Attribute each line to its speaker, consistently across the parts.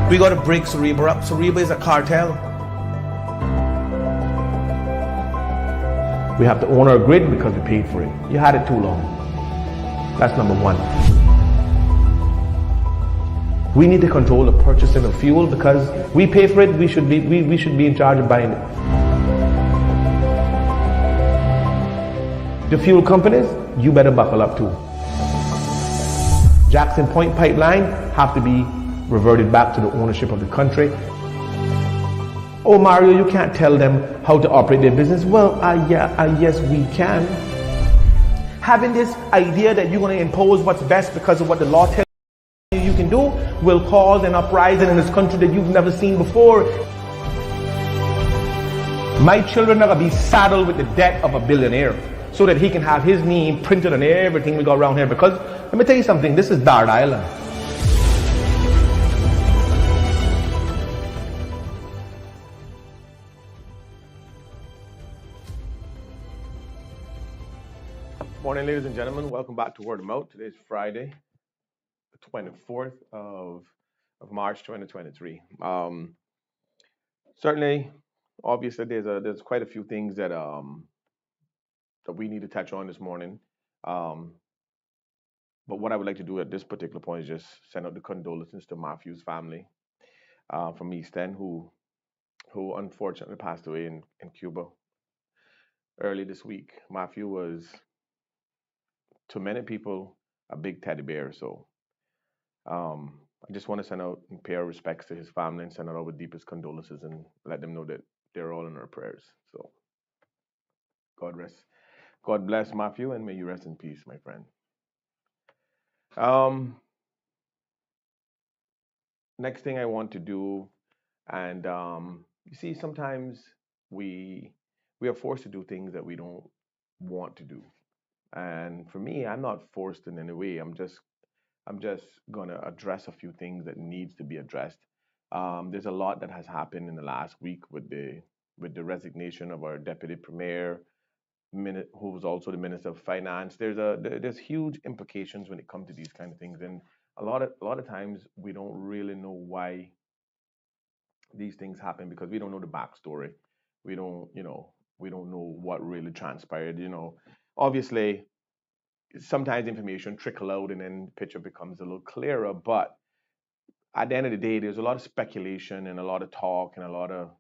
Speaker 1: We got to break Cereba up. Cereba is a cartel. We have to own our grid because we paid for it. You had it too long. That's number one. We need to control the purchasing of fuel because we pay for it. We should be in charge of buying it. The fuel companies, you better buckle up too. Jackson Point pipeline have to be reverted back to the ownership of the country. Oh, Mario, you can't tell them how to operate their business. Well, yes, we can. Having this idea that you're going to impose what's best because of what the law tells you can do will cause an uprising in this country that you've never seen before. My children are going to be saddled with the debt of a billionaire so that he can have his name printed on everything we got around here. Because, let me tell you something, this is Dart Island. Morning, ladies and gentlemen. Welcome back to Word of Mouth. Today is Friday, the 24th of March, 2023. Certainly, obviously, there's quite a few things that that we need to touch on this morning. But what I would like to do at this particular point is just send out the condolences to Matthew's family from East End, who unfortunately passed away in Cuba early this week. Matthew was, to many people, a big teddy bear. So I just want to send out and pay our respects to his family and send out our deepest condolences and let them know that they're all in our prayers. So God bless Matthew, and may you rest in peace, my friend. Next thing I want to do, and you see, sometimes we are forced to do things that we don't want to do. And for me, I'm not forced in any way. I'm just gonna address a few things that needs to be addressed. There's a lot that has happened in the last week with the resignation of our deputy premier, who was also the minister of finance. There's huge implications when it comes to these kind of things, and a lot of times we don't really know why these things happen because we don't know the backstory. We don't know what really transpired. Obviously, sometimes information trickle out and then the picture becomes a little clearer. But at the end of the day, there's a lot of speculation and a lot of talk and a lot of,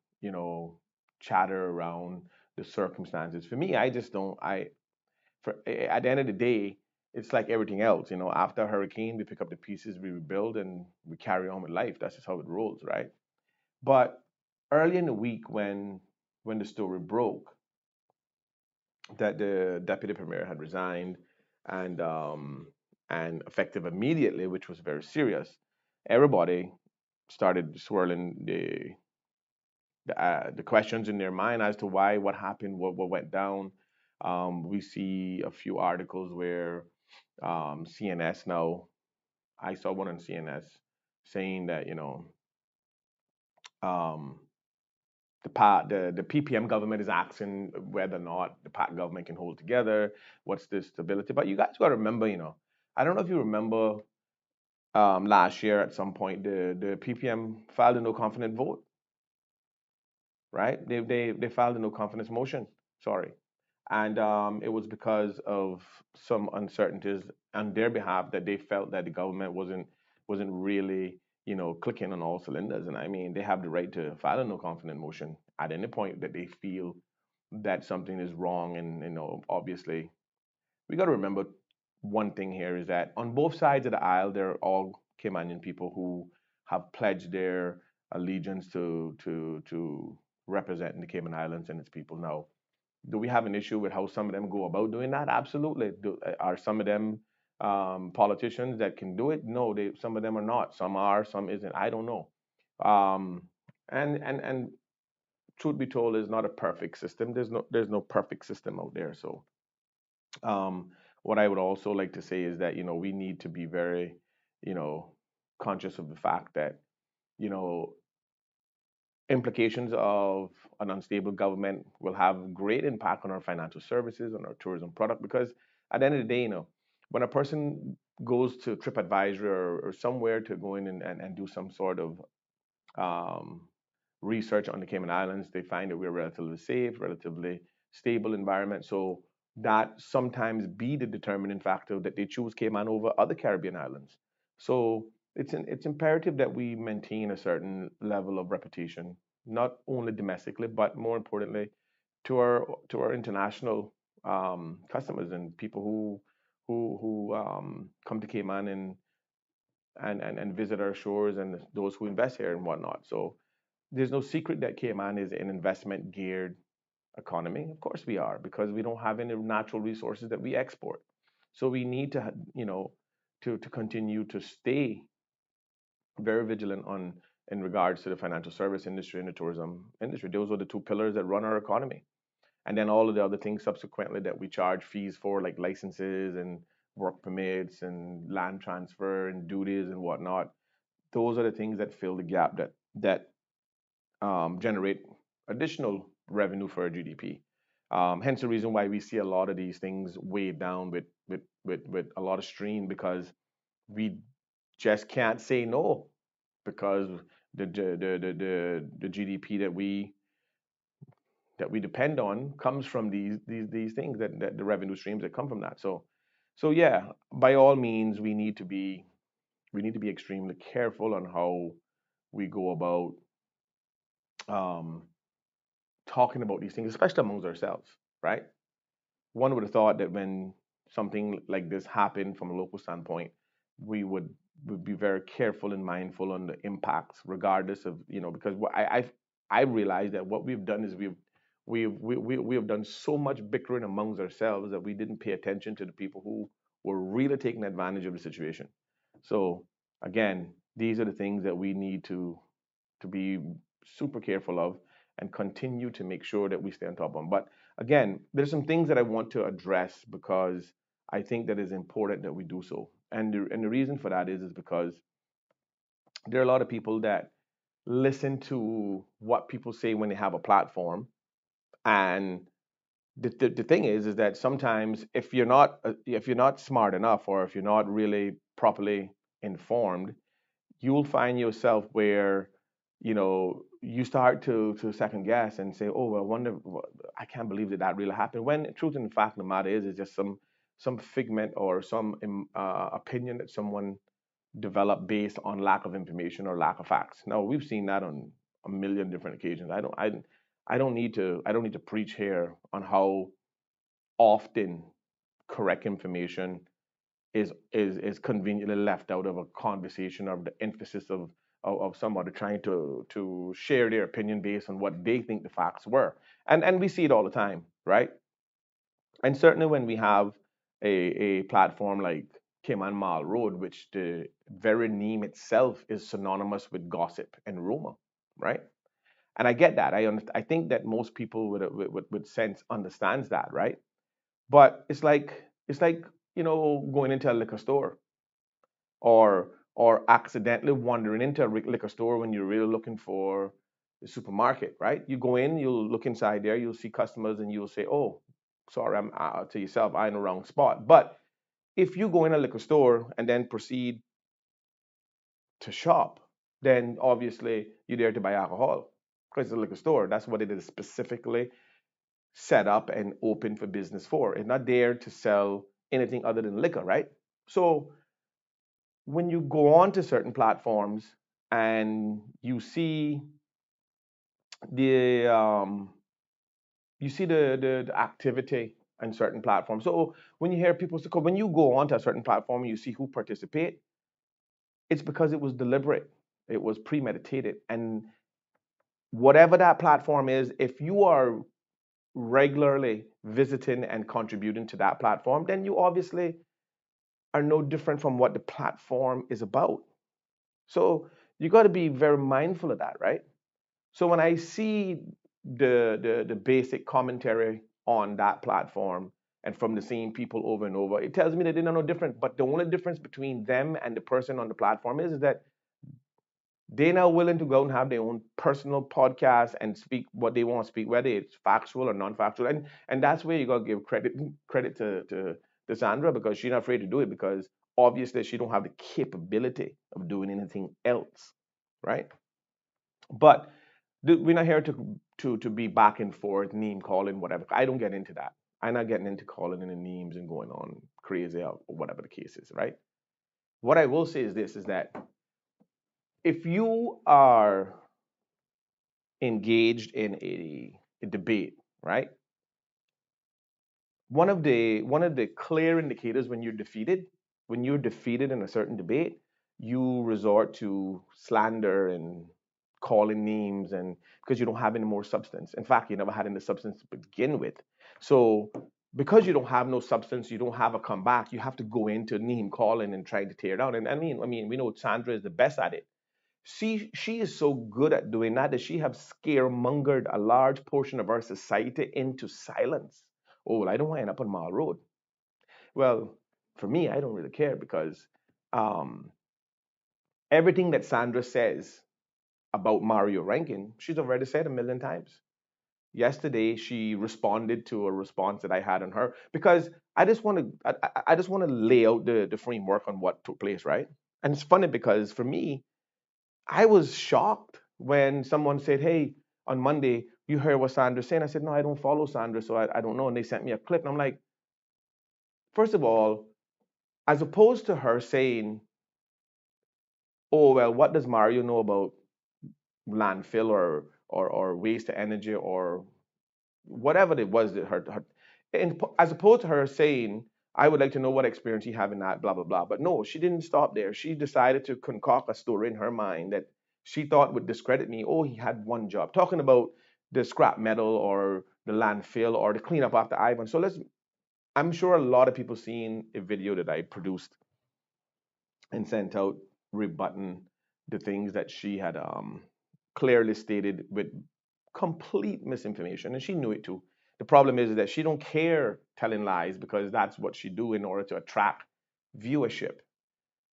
Speaker 1: chatter around the circumstances. For me, I just don't, at the end of the day, it's like everything else. After a hurricane, we pick up the pieces, we rebuild, and we carry on with life. That's just how it rolls, right? But early in the week when the story broke that the deputy premier had resigned and effective immediately, which was very serious, everybody started swirling the questions in their mind as to why, what happened, what went down. We see a few articles where CNS now, I saw one on CNS saying that the PPM government is asking whether or not the PAC government can hold together. What's the stability? But you guys got to remember, I don't know if you remember last year at some point the PPM filed a no confidence vote, right? They filed a no confidence motion. Sorry, and it was because of some uncertainties on their behalf that they felt that the government wasn't really clicking on all cylinders. And I mean, they have the right to file a no confidence motion at any point that they feel that something is wrong. And obviously, we got to remember one thing here is that on both sides of the aisle, there are all Caymanian people who have pledged their allegiance to representing the Cayman Islands and its people. Now, do we have an issue with how some of them go about doing that? Absolutely. Are some of them politicians that can do it? No, some of them are not. Some are, some isn't. I don't know. And truth be told, is not a perfect system. There's no perfect system out there. So what I would also like to say is that we need to be very conscious of the fact that implications of an unstable government will have great impact on our financial services, on our tourism product, because at the end of the day, when a person goes to TripAdvisor or somewhere to go in and do some sort of um, research on the Cayman Islands, they find that we're relatively safe, relatively stable environment. So that sometimes be the determining factor that they choose Cayman over other Caribbean islands. So it's imperative that we maintain a certain level of reputation, not only domestically, but more importantly to our international customers and people who come to Cayman and visit our shores and those who invest here and whatnot. So there's no secret that Cayman is an investment geared economy. Of course we are because we don't have any natural resources that we export. So we need to, to continue to stay very vigilant on in regards to the financial service industry and the tourism industry. Those are the two pillars that run our economy. And then all of the other things subsequently that we charge fees for, like licenses and work permits and land transfer and duties and whatnot. Those are the things that fill the gap that generate additional revenue for our GDP. Hence the reason why we see a lot of these things weighed down with a lot of strain because we just can't say no because the GDP that we depend on comes from these things that the revenue streams that come from that. So yeah, by all means, we need to be extremely careful on how we go about um, talking about these things, especially amongst ourselves, right? One would have thought that when something like this happened from a local standpoint, we would be very careful and mindful on the impacts, regardless of because I realized that what we've done is we have done so much bickering amongst ourselves that we didn't pay attention to the people who were really taking advantage of the situation. So again, these are the things that we need to be super careful of and continue to make sure that we stay on top of them. But again, there's some things that I want to address because I think that it's important that we do so. And the reason for that is because there are a lot of people that listen to what people say when they have a platform. And the thing is that sometimes if you're not smart enough or if you're not really properly informed, you'll find yourself where you start to second guess and say, oh well, I wonder, I can't believe that really happened, when the truth and the fact of the matter is it's just some figment or some opinion that someone developed based on lack of information or lack of facts. Now we've seen that on a million different occasions. I don't need to preach here on how often correct information is conveniently left out of a conversation of the emphasis of somebody trying to share their opinion based on what they think the facts were. And we see it all the time, right? And certainly when we have a platform like Cayman Mall Road, which the very name itself is synonymous with gossip and rumor, right? And I get that. I think that most people with sense understands that, right? But it's like going into a liquor store or accidentally wandering into a liquor store when you're really looking for the supermarket, right? You go in, you'll look inside there, you'll see customers, and you'll say, "Oh, sorry, I'm to yourself, I'm in the wrong spot." But if you go in a liquor store and then proceed to shop, then obviously you're there to buy alcohol because it's a liquor store. That's what it is specifically set up and open for business for. It's not there to sell anything other than liquor, right? So when you go on to certain platforms and the um, you see the activity on certain platforms. So when you hear people say, when you go onto a certain platform and you see who participate, it's because it was deliberate, it was premeditated, and whatever that platform is, if you are regularly visiting and contributing to that platform, then you obviously are no different from what the platform is about. So you got to be very mindful of that, right? So when I see the basic commentary on that platform and from the same people over and over, it tells me that they're no different. But the only difference between them and the person on the platform is that they're now willing to go and have their own personal podcast and speak what they want to speak, whether it's factual or non-factual. And that's where you gotta give credit to Sandra because she's not afraid to do it because obviously she don't have the capability of doing anything else, right? But we're not here to be back and forth, name calling, whatever. I don't get into that. I'm not getting into calling in the names and going on crazy or whatever the case is, right? What I will say is this: is that if you are engaged in a debate, right? One of the clear indicators when you're defeated in a certain debate, you resort to slander and calling names, and because you don't have any more substance. In fact, you never had any substance to begin with. So because you don't have no substance, you don't have a comeback, you have to go into name calling and trying to tear down. And I mean, we know Sandra is the best at it. She is so good at doing that that she have scaremongered a large portion of our society into silence. Oh, well, I don't want to end up on Mile Road. Well, for me, I don't really care because um, everything that Sandra says about Mario Rankin, she's already said a million times. Yesterday, she responded to a response that I had on her because I just want to lay out the framework on what took place, right? And it's funny because for me, I was shocked when someone said, "Hey, on Monday, you heard what Sandra's saying." I said, "No, I don't follow Sandra, so I don't know." And they sent me a clip. And I'm like, first of all, as opposed to her saying, "Oh, well, what does Mario know about landfill or waste to energy or whatever it was that her and as opposed to her saying, I would like to know what experience you have in that, blah blah blah. But no, she didn't stop there. She decided to concoct a story in her mind that she thought would discredit me. Oh, he had one job, talking about the scrap metal or the landfill or the cleanup after Ivan. So let's, I'm sure a lot of people seen a video that I produced and sent out rebutting the things that she had clearly stated with complete misinformation, and she knew it too. The problem is that she don't care telling lies because that's what she do in order to attract viewership.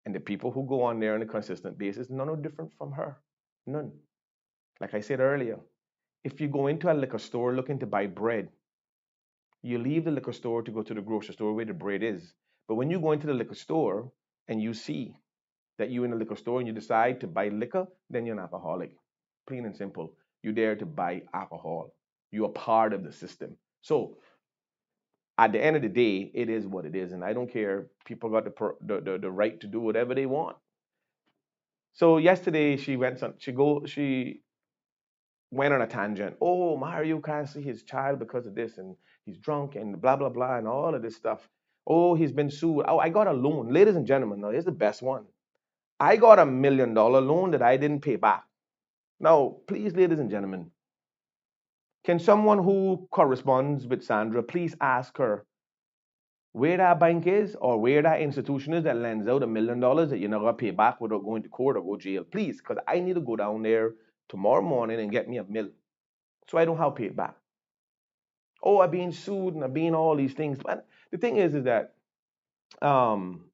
Speaker 1: And the people who go on there on a consistent basis, none are different from her. None. Like I said earlier, if you go into a liquor store looking to buy bread, you leave the liquor store to go to the grocery store where the bread is. But when you go into the liquor store and you see that you in the liquor store and you decide to buy liquor, then you're an alcoholic. Plain and simple. You're there to buy alcohol. You are part of the system. So at the end of the day, it is what it is, and I don't care. People got the right to do whatever they want. So yesterday she went on a tangent. Oh, Mario can't see his child because of this, and he's drunk and blah blah blah and all of this stuff. Oh, he's been sued. Oh, I got a loan, ladies and gentlemen. Now here's the best one. I got $1 million loan that I didn't pay back. Now, please, ladies and gentlemen, can someone who corresponds with Sandra please ask her where that bank is or where that institution is that lends out $1 million that you're not gonna pay back without going to court or go jail, please, because I need to go down there tomorrow morning and get me $1 million so I don't have to pay it back. Oh, I'm being sued and I'm being all these things. But the thing is that um,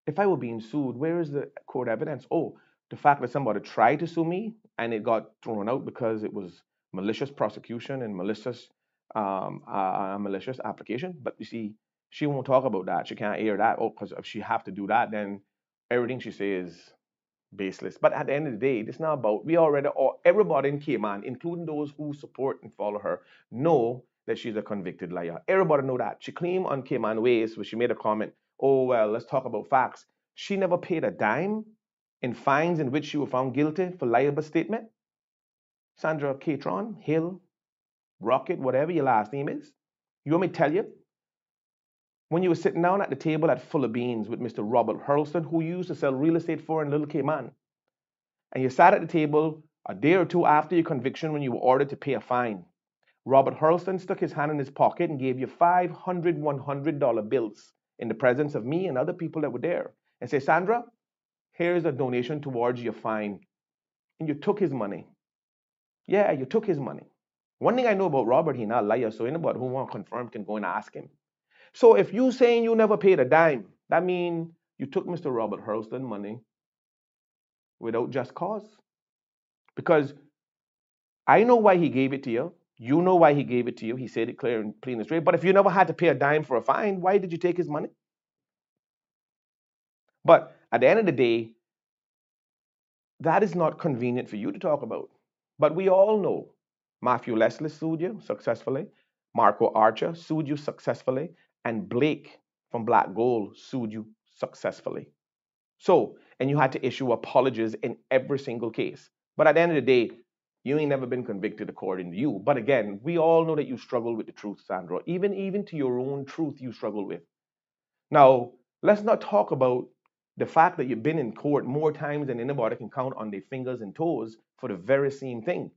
Speaker 1: if I were being sued, where is the court evidence? Oh, the fact that somebody tried to sue me and it got thrown out because it was malicious prosecution and malicious application. But you see, she won't talk about that. She can't air that. Oh, because if she have to do that, then everything she says is baseless. But at the end of the day, it's not about, we already, or everybody in Cayman, including those who support and follow her, know that she's a convicted liar. Everybody know that. She claimed on Cayman Ways, where she made a comment, oh, well, let's talk about facts. She never paid a dime in fines in which she was found guilty for liable statement. Sandra Catron, Hill, Rocket, whatever your last name is. You want me to tell you? When you were sitting down at the table at Full of Beans with Mr. Robert Hurlston, who used to sell real estate for in Little Cayman, and you sat at the table a day or two after your conviction when you were ordered to pay a fine. Robert Hurlston stuck his hand in his pocket and gave you 500 $100 bills in the presence of me and other people that were there and said, Sandra, here's a donation towards your fine. And you took his money. Yeah, you took his money. One thing I know about Robert, he not a liar, so anybody who want to confirm can go and ask him. So if you saying you never paid a dime, that means you took Mr. Robert Hurlston money without just cause. Because I know why he gave it to you. You know why he gave it to you. He said it clear and clean and straight. But if you never had to pay a dime for a fine, why did you take his money? But at the end of the day, That is not convenient for you to talk about. But we all know Matthew Leslie sued you successfully, Marco Archer sued you successfully, and Blake from Black Gold sued you successfully. So, and you had to issue apologies in every single case. But at the end of the day, you ain't never been convicted according to you. But again, we all know that you struggle with the truth, Sandra. Even to your own truth, you struggle with. Now, let's not talk about the fact that you've been in court more times than anybody can count on their fingers and toes for the very same thing.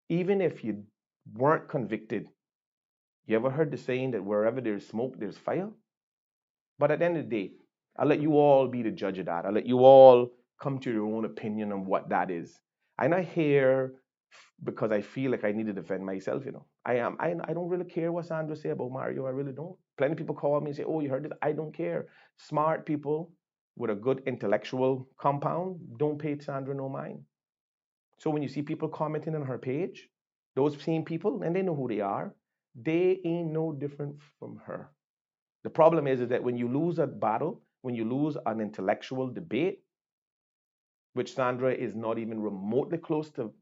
Speaker 1: Even if you weren't convicted, you ever heard the saying that wherever there's smoke, there's fire? But at the end of the day, I'll let you all be the judge of that. I'll let you all come to your own opinion on what that is. I'm not here because I feel like I need to defend myself, you know. I don't really care what Sandra say about Mario. I really don't. Plenty of people call me and say, "Oh, you heard this?" I don't care. Smart people with a good intellectual compound don't pay Sandra no mind. So when you see people commenting on her page, those same people, and they know who they are, they ain't no different from her. The problem is that when you lose a battle, when you lose an intellectual debate, which Sandra is not even remotely close to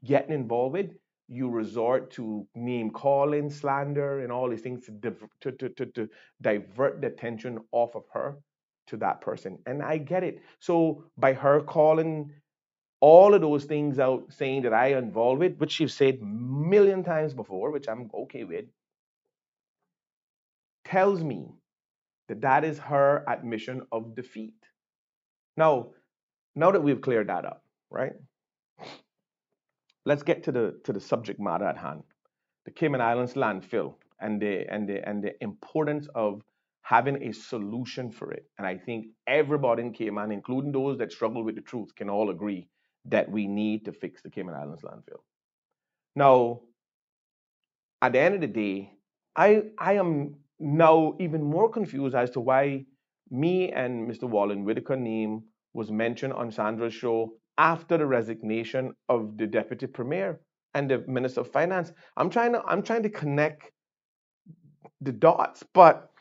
Speaker 1: getting involved with, you resort to name calling, slander, and all these things to divert the attention off of her to that person. And I get it. So by her calling all of those things out, saying that I involved with, which she's said a million times before, which I'm okay with, tells me that that is her admission of defeat. Now, now that we've cleared that up, right? Let's get to the subject matter at hand. The Cayman Islands landfill and the importance of having a solution for it. And I think everybody in Cayman, including those that struggle with the truth, can all agree that we need to fix the Cayman Islands landfill. Now, at the end of the day, I am now even more confused as to why me and Mr. Wallen Whitaker name was mentioned on Sandra's show after the resignation of the deputy premier and the minister of finance. I'm trying to connect the dots, but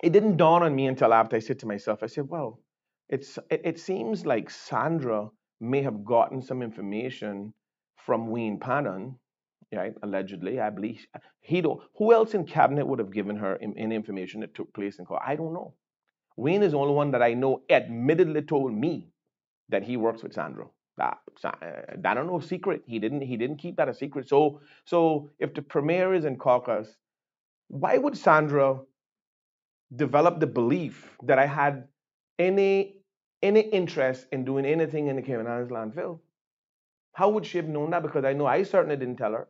Speaker 1: it didn't dawn on me until after I said to myself, I said, well, it seems like Sandra may have gotten some information from Wayne Pannon, right? Allegedly, I believe he don't. Who else in cabinet would have given her any information that took place in court? I don't know. Wayne is the only one that I know admittedly told me that he works with Sandra. That don't know secret. He didn't keep that a secret. So if the premier is in caucus, why would Sandra develop the belief that I had any any interest in doing anything in the Cayman Islands landfill? How would she have known that? Because I know I certainly didn't tell her.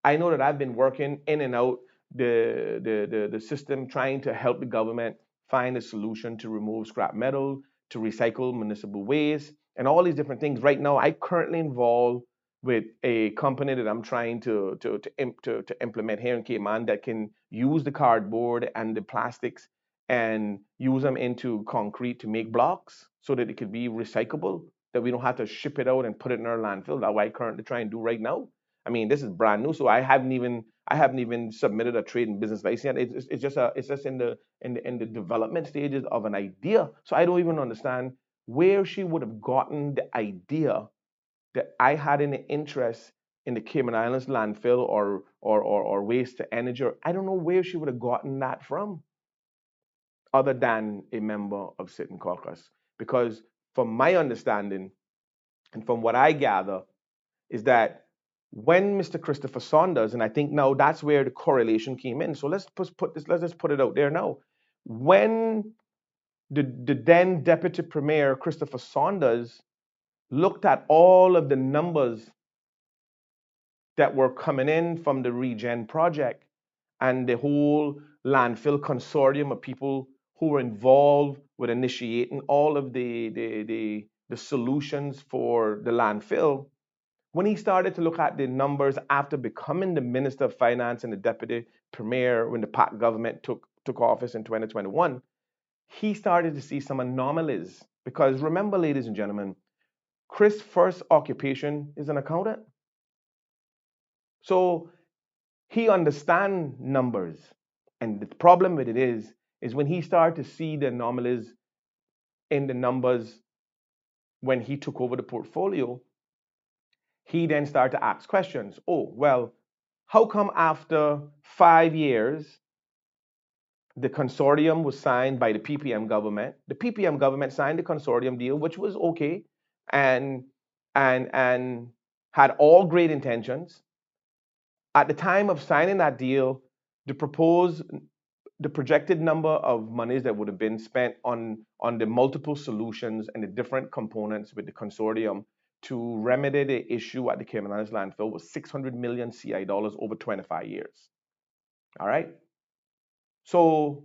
Speaker 1: I know that I've been working in and out the system trying to help the government find a solution to remove scrap metal, to recycle municipal waste, and all these different things. Right now, I currently involved with a company that I'm trying to implement here in Cayman that can use the cardboard and the plastics and use them into concrete to make blocks so that it could be recyclable, that we don't have to ship it out and put it in our landfill. That's what I currently try and do right now. I mean, this is brand new, so I haven't even submitted a trade and business license yet. It's just in the development stages of an idea. So I don't even understand where she would have gotten the idea that I had any interest in the Cayman Islands landfill or waste to energy. I don't know where she would have gotten that from, other than a member of Sitting Caucus. Because from my understanding and from what I gather, is that when Mr. Christopher Saunders, and I think now that's where the correlation came in. So let's just put it out there now. When the then Deputy Premier Christopher Saunders looked at all of the numbers that were coming in from the Regen project and the whole landfill consortium of people who were involved with initiating all of the solutions for the landfill, when he started to look at the numbers after becoming the Minister of Finance and the Deputy Premier when the PAC government took office in 2021, he started to see some anomalies. Because remember, ladies and gentlemen, Chris' first occupation is an accountant. So he understands numbers. And the problem with it is when he started to see the anomalies in the numbers when he took over the portfolio, he then started to ask questions. Oh, well, how come after 5 years, the consortium was signed by the PPM government? The PPM government signed the consortium deal, which was okay, and and had all great intentions. At the time of signing that deal, the proposed the projected number of monies that would have been spent on the multiple solutions and the different components with the consortium to remedy the issue at the Cayman Islands landfill was 600 million CI dollars over 25 years. All right. So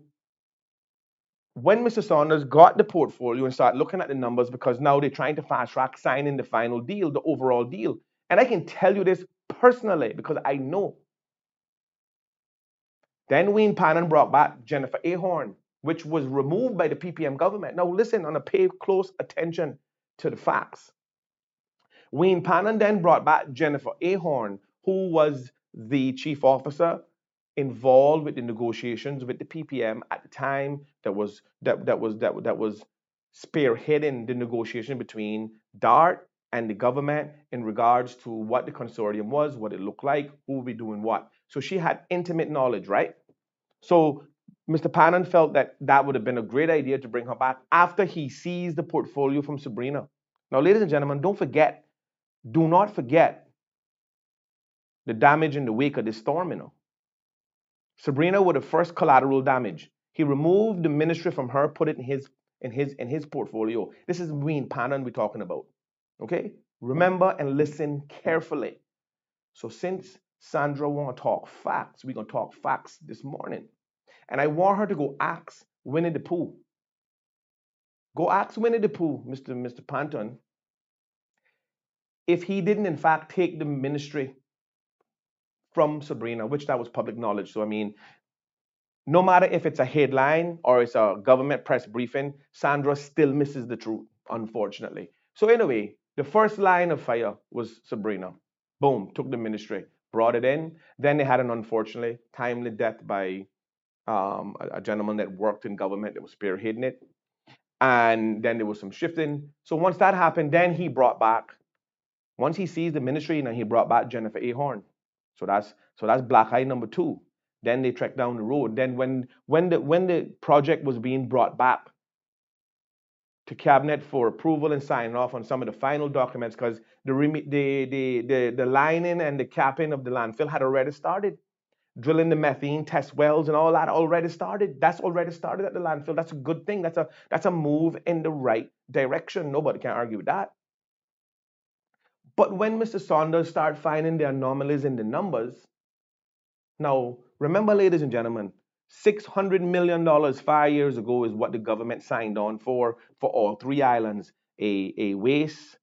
Speaker 1: when Mr. Saunders got the portfolio and started looking at the numbers, because now they're trying to fast track signing the final deal, the overall deal. And I can tell you this personally because I know. Then Wayne Pannon brought back Jennifer Ahorn, which was removed by the PPM government. Now listen, and pay close attention to the facts. Wayne Pannon then brought back Jennifer Ahorn, who was the chief officer involved with the negotiations with the PPM at the time that was spearheading the negotiation between DART and the government in regards to what the consortium was, what it looked like, who would be doing what. So she had intimate knowledge, right? So Mr. Pannon felt that that would have been a great idea to bring her back after he seized the portfolio from Sabrina. Now, ladies and gentlemen, do not forget the damage in the wake of this storm, Sabrina with the first collateral damage. He removed the ministry from her, put it in his portfolio. This is Wayne Pannon we're talking about. Okay? Remember and listen carefully. So since Sandra want to talk facts, we're gonna talk facts this morning. And I want her to go ask Winnie the Pooh. Go ask Winnie the Pooh, Mr. Panton, if he didn't in fact take the ministry from Sabrina, which that was public knowledge. So I mean, no matter if it's a headline or it's a government press briefing, Sandra still misses the truth, unfortunately. So anyway, the first line of fire was Sabrina. Boom, took the ministry, brought it in. Then they had an unfortunately timely death by a gentleman that worked in government that was spearheading it. And then there was some shifting. So once that happened, then he brought back, once he seized the ministry, he brought back Jennifer Ahorn. So that's black eye number 2. Then they trekked down the road. Then when the project was being brought back to cabinet for approval and signing off on some of the final documents, because the lining and the capping of the landfill had already started. Drilling the methane test wells and all that already started. That's already started at the landfill. That's a good thing. That's a move in the right direction. Nobody can argue with that. But when Mr. Saunders started finding the anomalies in the numbers, now remember, ladies and gentlemen, $600 million 5 years ago is what the government signed on for all 3 islands. A waste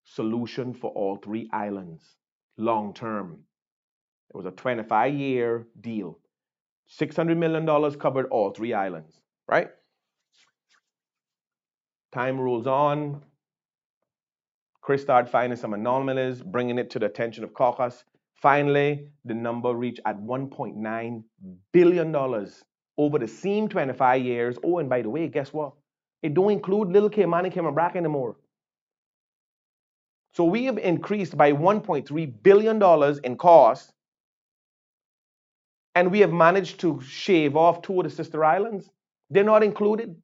Speaker 1: solution for all 3 islands, long term. It was a 25-year deal. $600 million covered all 3 islands, right? Time rolls on. Chris started finding some anomalies, bringing it to the attention of caucus. Finally, the number reached at $1.9 billion over the same 25 years. Oh, and by the way, guess what? It don't include Little Cayman and Cayman Brac anymore. So we have increased by $1.3 billion in cost, and we have managed to shave off 2 of the sister islands. They're not included.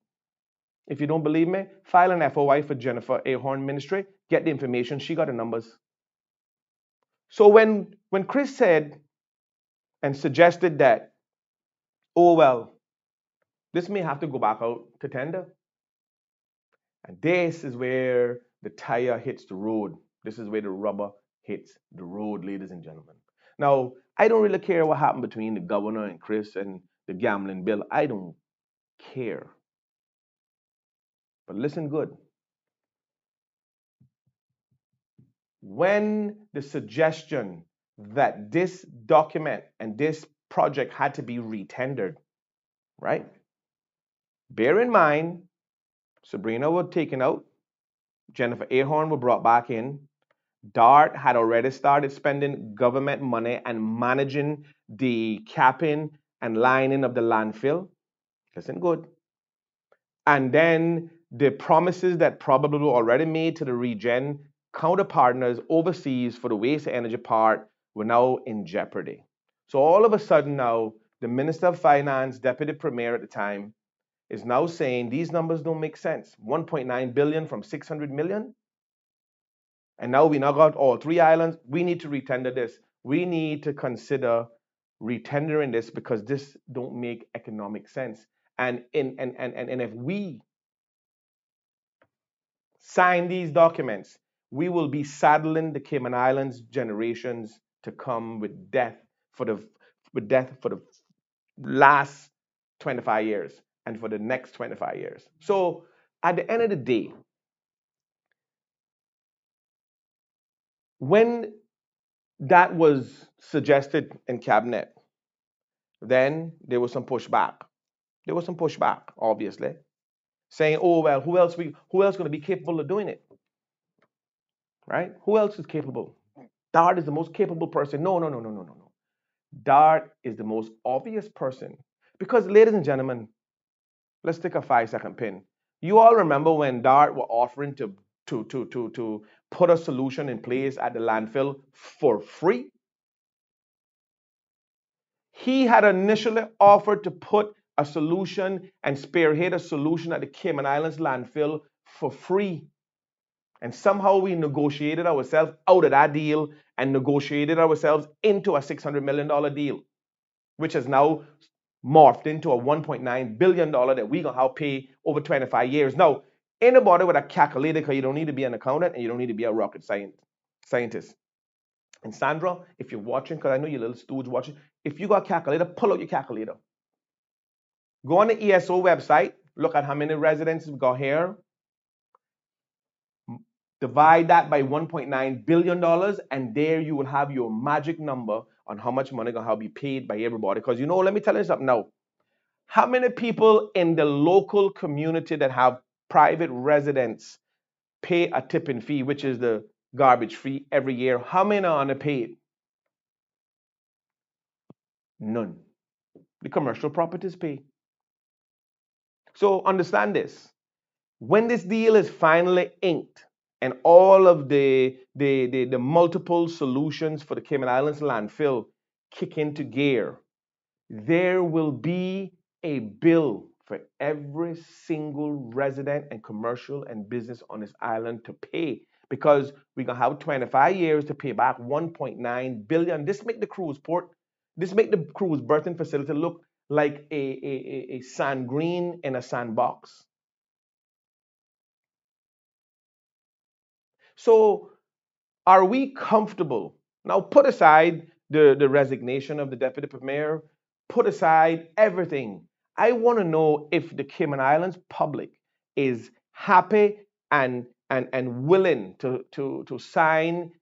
Speaker 1: If you don't believe me, file an FOI for Jennifer Ahorn Ministry. Get the information. She got the numbers. So when Chris said and suggested that, oh, well, this may have to go back out to tender. And this is where the tire hits the road. This is where the rubber hits the road, ladies and gentlemen. Now, I don't really care what happened between the governor and Chris and the gambling bill. I don't care. But listen good. When the suggestion that this document and this project had to be retendered, right? Bear in mind, Sabrina was taken out, Jennifer Ahorn was brought back in, DART had already started spending government money and managing the capping and lining of the landfill. Listen good. And then the promises that probably were already made to the regen counterpartners overseas for the waste energy part were now in jeopardy. So all of a sudden now, the Minister of Finance, Deputy Premier at the time, is now saying these numbers don't make sense. 1.9 billion from 600 million. And now we now got all three islands. We need to retender this. We need to consider retendering this because this don't make economic sense. And if we sign these documents, we will be saddling the Cayman Islands generations to come with death for the last 25 years and for the next 25 years. So at the end of the day, when that was suggested in cabinet, then there was some pushback. There was some pushback, obviously, saying, "Oh well, who else going to be capable of doing it, right? Who else is capable? Dart is the most capable person." No, no, no, no, no, no, no. Dart is the most obvious person because, ladies and gentlemen, let's take a 5-second pin. You all remember when Dart were offering to put a solution in place at the landfill for free? He had initially offered to put a solution and spearhead a solution at the Cayman Islands landfill for free. And somehow we negotiated ourselves out of that deal and negotiated ourselves into a $600 million deal, which has now morphed into a $1.9 billion that we're going to have to pay over 25 years. Now, anybody with a calculator, because you don't need to be an accountant and you don't need to be a rocket scientist. And Sandra, if you're watching, because I know your little stooge watching, if you got a calculator, pull out your calculator. Go on the ESO website, look at how many residents we got here, divide that by $1.9 billion, and there you will have your magic number on how much money gonna be paid by everybody. Because let me tell you something now. How many people in the local community that have private residents pay a tipping fee, which is the garbage fee every year? How many are underpaid? None. The commercial properties pay. So understand this. When this deal is finally inked and all of the multiple solutions for the Cayman Islands landfill kick into gear, there will be a bill for every single resident and commercial and business on this island to pay because we're going to have 25 years to pay back 1.9 billion. This make the cruise berthing facility look like a sand green in a sandbox. So are we comfortable? Now put aside the resignation of the deputy premier, put aside everything. I want to know if the Cayman Islands public is happy and willing to sign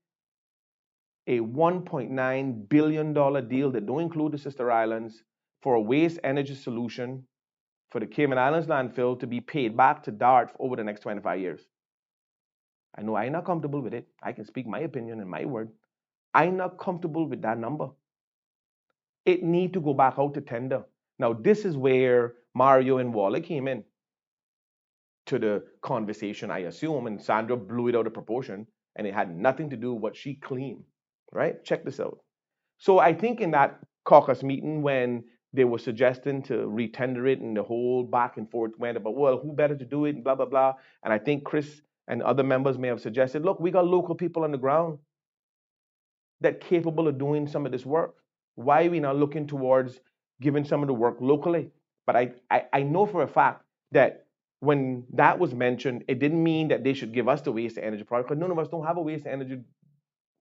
Speaker 1: a $1.9 billion deal that don't include the sister islands for a waste energy solution for the Cayman Islands landfill to be paid back to DART over the next 25 years. I know I'm not comfortable with it. I can speak my opinion and my word. I'm not comfortable with that number. It need to go back out to tender. Now, this is where Mario and Wally came in to the conversation, I assume, and Sandra blew it out of proportion, and it had nothing to do with what she claimed, right? Check this out. So I think in that caucus meeting when they were suggesting to retender it and the whole back and forth went about, well, who better to do it and blah, blah, blah. And I think Chris and other members may have suggested, look, we got local people on the ground that capable of doing some of this work. Why are we not looking towards giving some of the work locally? But I know for a fact that when that was mentioned, it didn't mean that they should give us the waste energy project, because none of us don't have a waste energy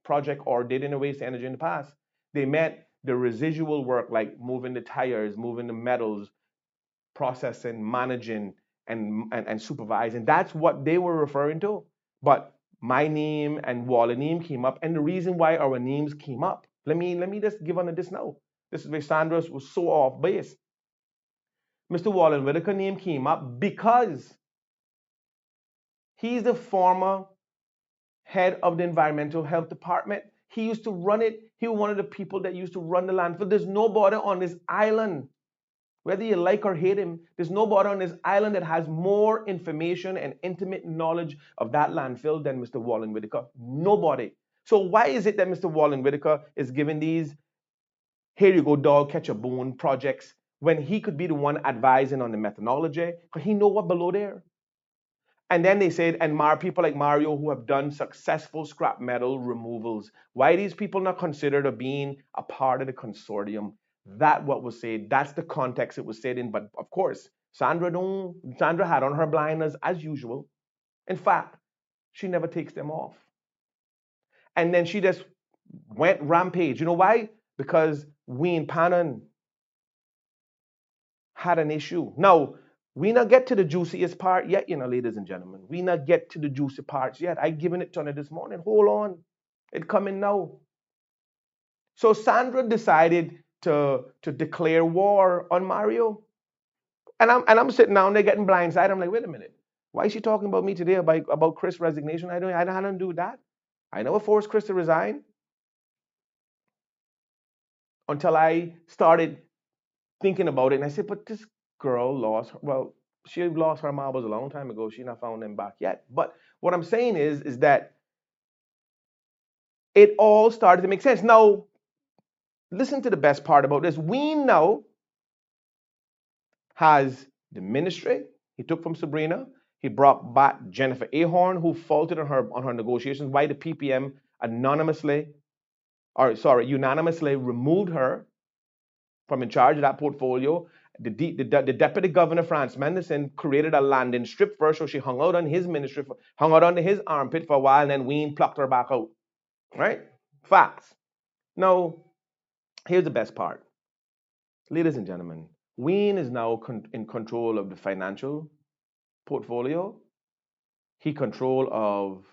Speaker 1: project or did in a waste energy in the past. They meant the residual work like moving the tires, moving the metals, processing, managing, and supervising. That's what they were referring to. But my name and Wally name came up, and the reason why our names came up. Let me just give on this now. This is where Sanders was so off base. Mr. Wallen Whitaker name came up because he's the former head of the environmental health department. He used to run it. He was one of the people that used to run the landfill. There's nobody on this island Whether you like or hate him, there's nobody on this island that has more information and intimate knowledge of that landfill than Mr. Wallen Whitaker. Nobody. So why is it that Mr. Wallen Whitaker is giving these here you go dog catch a bone projects when he could be the one advising on the methodology because he know what below there? And then they said, and people like Mario who have done successful scrap metal removals, why these people not considered of being a part of the consortium? That what was said. That's the context it was said in. But of course, Sandra had on her blinders as usual. In fact, she never takes them off. And then she just went rampage. You know why? Because Wayne Pannon had an issue. Now, we not get to the juiciest part yet, ladies and gentlemen. We not get to the juicy parts yet. I given it to her this morning. Hold on. It coming now. So Sandra decided to declare war on Mario. And I'm sitting down there getting blindsided. I'm like, wait a minute. Why is she talking about me today about Chris' resignation? I don't have nothing to do with that. I never forced Chris to resign until I started thinking about it. And I said, but this girl lost, well, she lost her marbles a long time ago. She not found them back yet. But what I'm saying is that it all started to make sense. Now, listen to the best part about this. We now has the ministry he took from Sabrina. He brought back Jennifer Ahorn, who faulted on her negotiations. Why the PPM unanimously removed her from in charge of that portfolio. The deputy governor, Franz Mendelssohn, created a landing strip first, so she hung out on his ministry, hung out under his armpit for a while, and then Wayne plucked her back out. Right? Facts. Now, here's the best part. Ladies and gentlemen, Wayne is now in control of the financial portfolio. He control of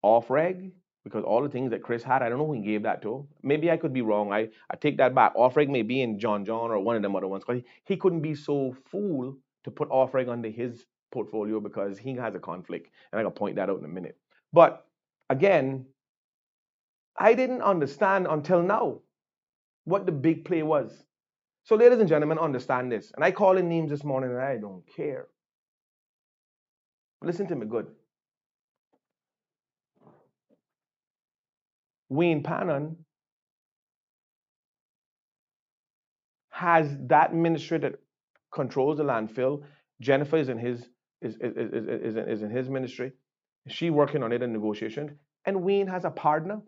Speaker 1: off reg, because all the things that Chris had, I don't know who he gave that to. Maybe I could be wrong. I take that back. Offreg may be in John or one of them other ones. Because he couldn't be so fool to put Offreg under his portfolio because he has a conflict. And I'm going to point that out in a minute. But again, I didn't understand until now what the big play was. So ladies and gentlemen, understand this. And I call in names this morning and I don't care. Listen to me good. Wayne Pannon has that ministry that controls the landfill. Jennifer is in his in his ministry. She working on it in negotiation. And Wayne has a partner.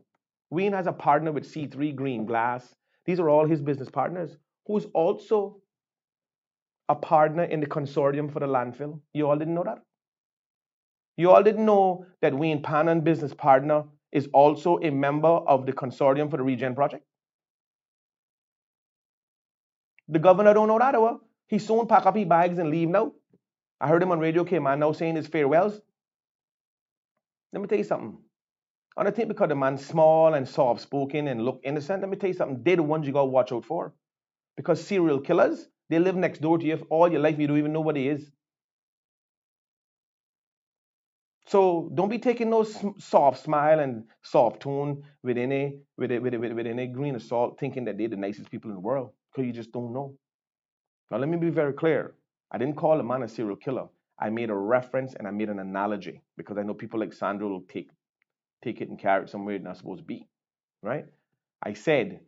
Speaker 1: Wayne has a partner with C3 Green Glass. These are all his business partners, who's also a partner in the consortium for the landfill. You all didn't know that? You all didn't know that Wayne Pannon, business partner, is also a member of the consortium for the Regen project? The governor don't know that, or he soon pack up his bags and leave now. I heard him on radio, came on now saying his farewells. Let me tell you something. And I think because the man's small and soft spoken and look innocent, let me tell you something. They're the ones you gotta watch out for. Because serial killers, they live next door to you all your life. You don't even know what he is. So don't be taking no soft smile and soft tone with any grain of salt, thinking that they're the nicest people in the world, because you just don't know. Now let me be very clear. I didn't call a man a serial killer. I made a reference and I made an analogy because I know people like Sandra will take it and carry it somewhere it's not supposed to be, right? I said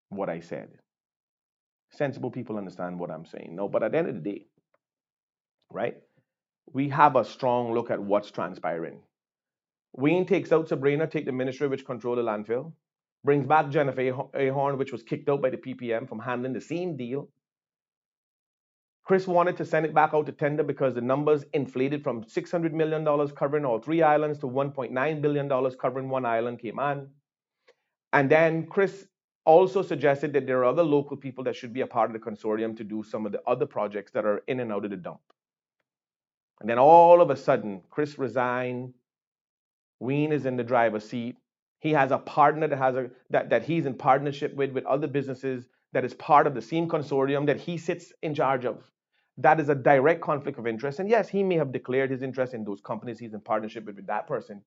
Speaker 1: what I said. Sensible people understand what I'm saying. No, but at the end of the day, right? We have a strong look at what's transpiring. Wayne takes out Sabrina, take the ministry which control the landfill, brings back Jennifer Ahorn, which was kicked out by the PPM from handling the same deal. Chris wanted to send it back out to tender because the numbers inflated from $600 million covering all three islands to $1.9 billion covering one island came on. And then Chris also suggested that there are other local people that should be a part of the consortium to do some of the other projects that are in and out of the dump. And then all of a sudden, Chris resigned. Wayne is in the driver's seat. He has a partner that he's in partnership with other businesses that is part of the same consortium that he sits in charge of. That is a direct conflict of interest. And yes, he may have declared his interest in those companies he's in partnership with that person.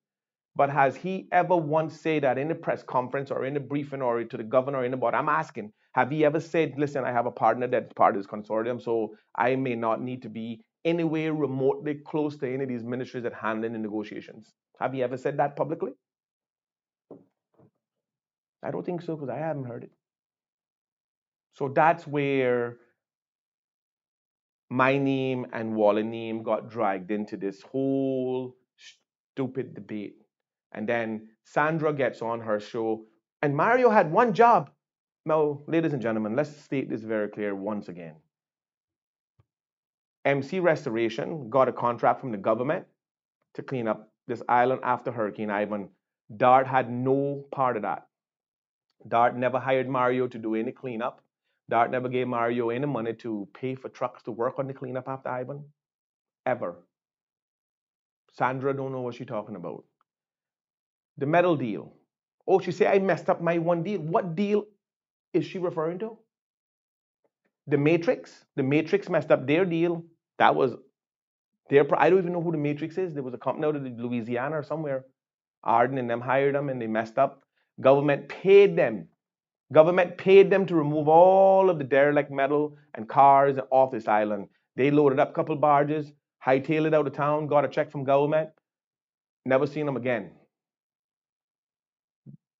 Speaker 1: But has he ever once said that in a press conference or in a briefing or to the governor or in the board? I'm asking, Have he ever said, listen, I have a partner that's part of this consortium, so I may not need to be anywhere remotely close to any of these ministries that handling the negotiations? Have he ever said that publicly? I don't think so because I haven't heard it. So that's where my name and Wally name got dragged into this whole stupid debate. And then Sandra gets on her show, and Mario had one job. Now, ladies and gentlemen, let's state this very clear once again. MC Restoration got a contract from the government to clean up this island after Hurricane Ivan. DART had no part of that. DART never hired Mario to do any cleanup. DART never gave Mario any money to pay for trucks to work on the cleanup after Ivan. Ever. Sandra don't know what she's talking about. The metal deal. Oh, she say I messed up my one deal. What deal is she referring to? The Matrix. The Matrix messed up their deal. That was their. I don't even know who the Matrix is. There was a company out of Louisiana or somewhere. Arden and them hired them, and they messed up. Government paid them. Government paid them to remove all of the derelict metal and cars off this island. They loaded up a couple barges, hightailed it out of town, got a check from government. Never seen them again.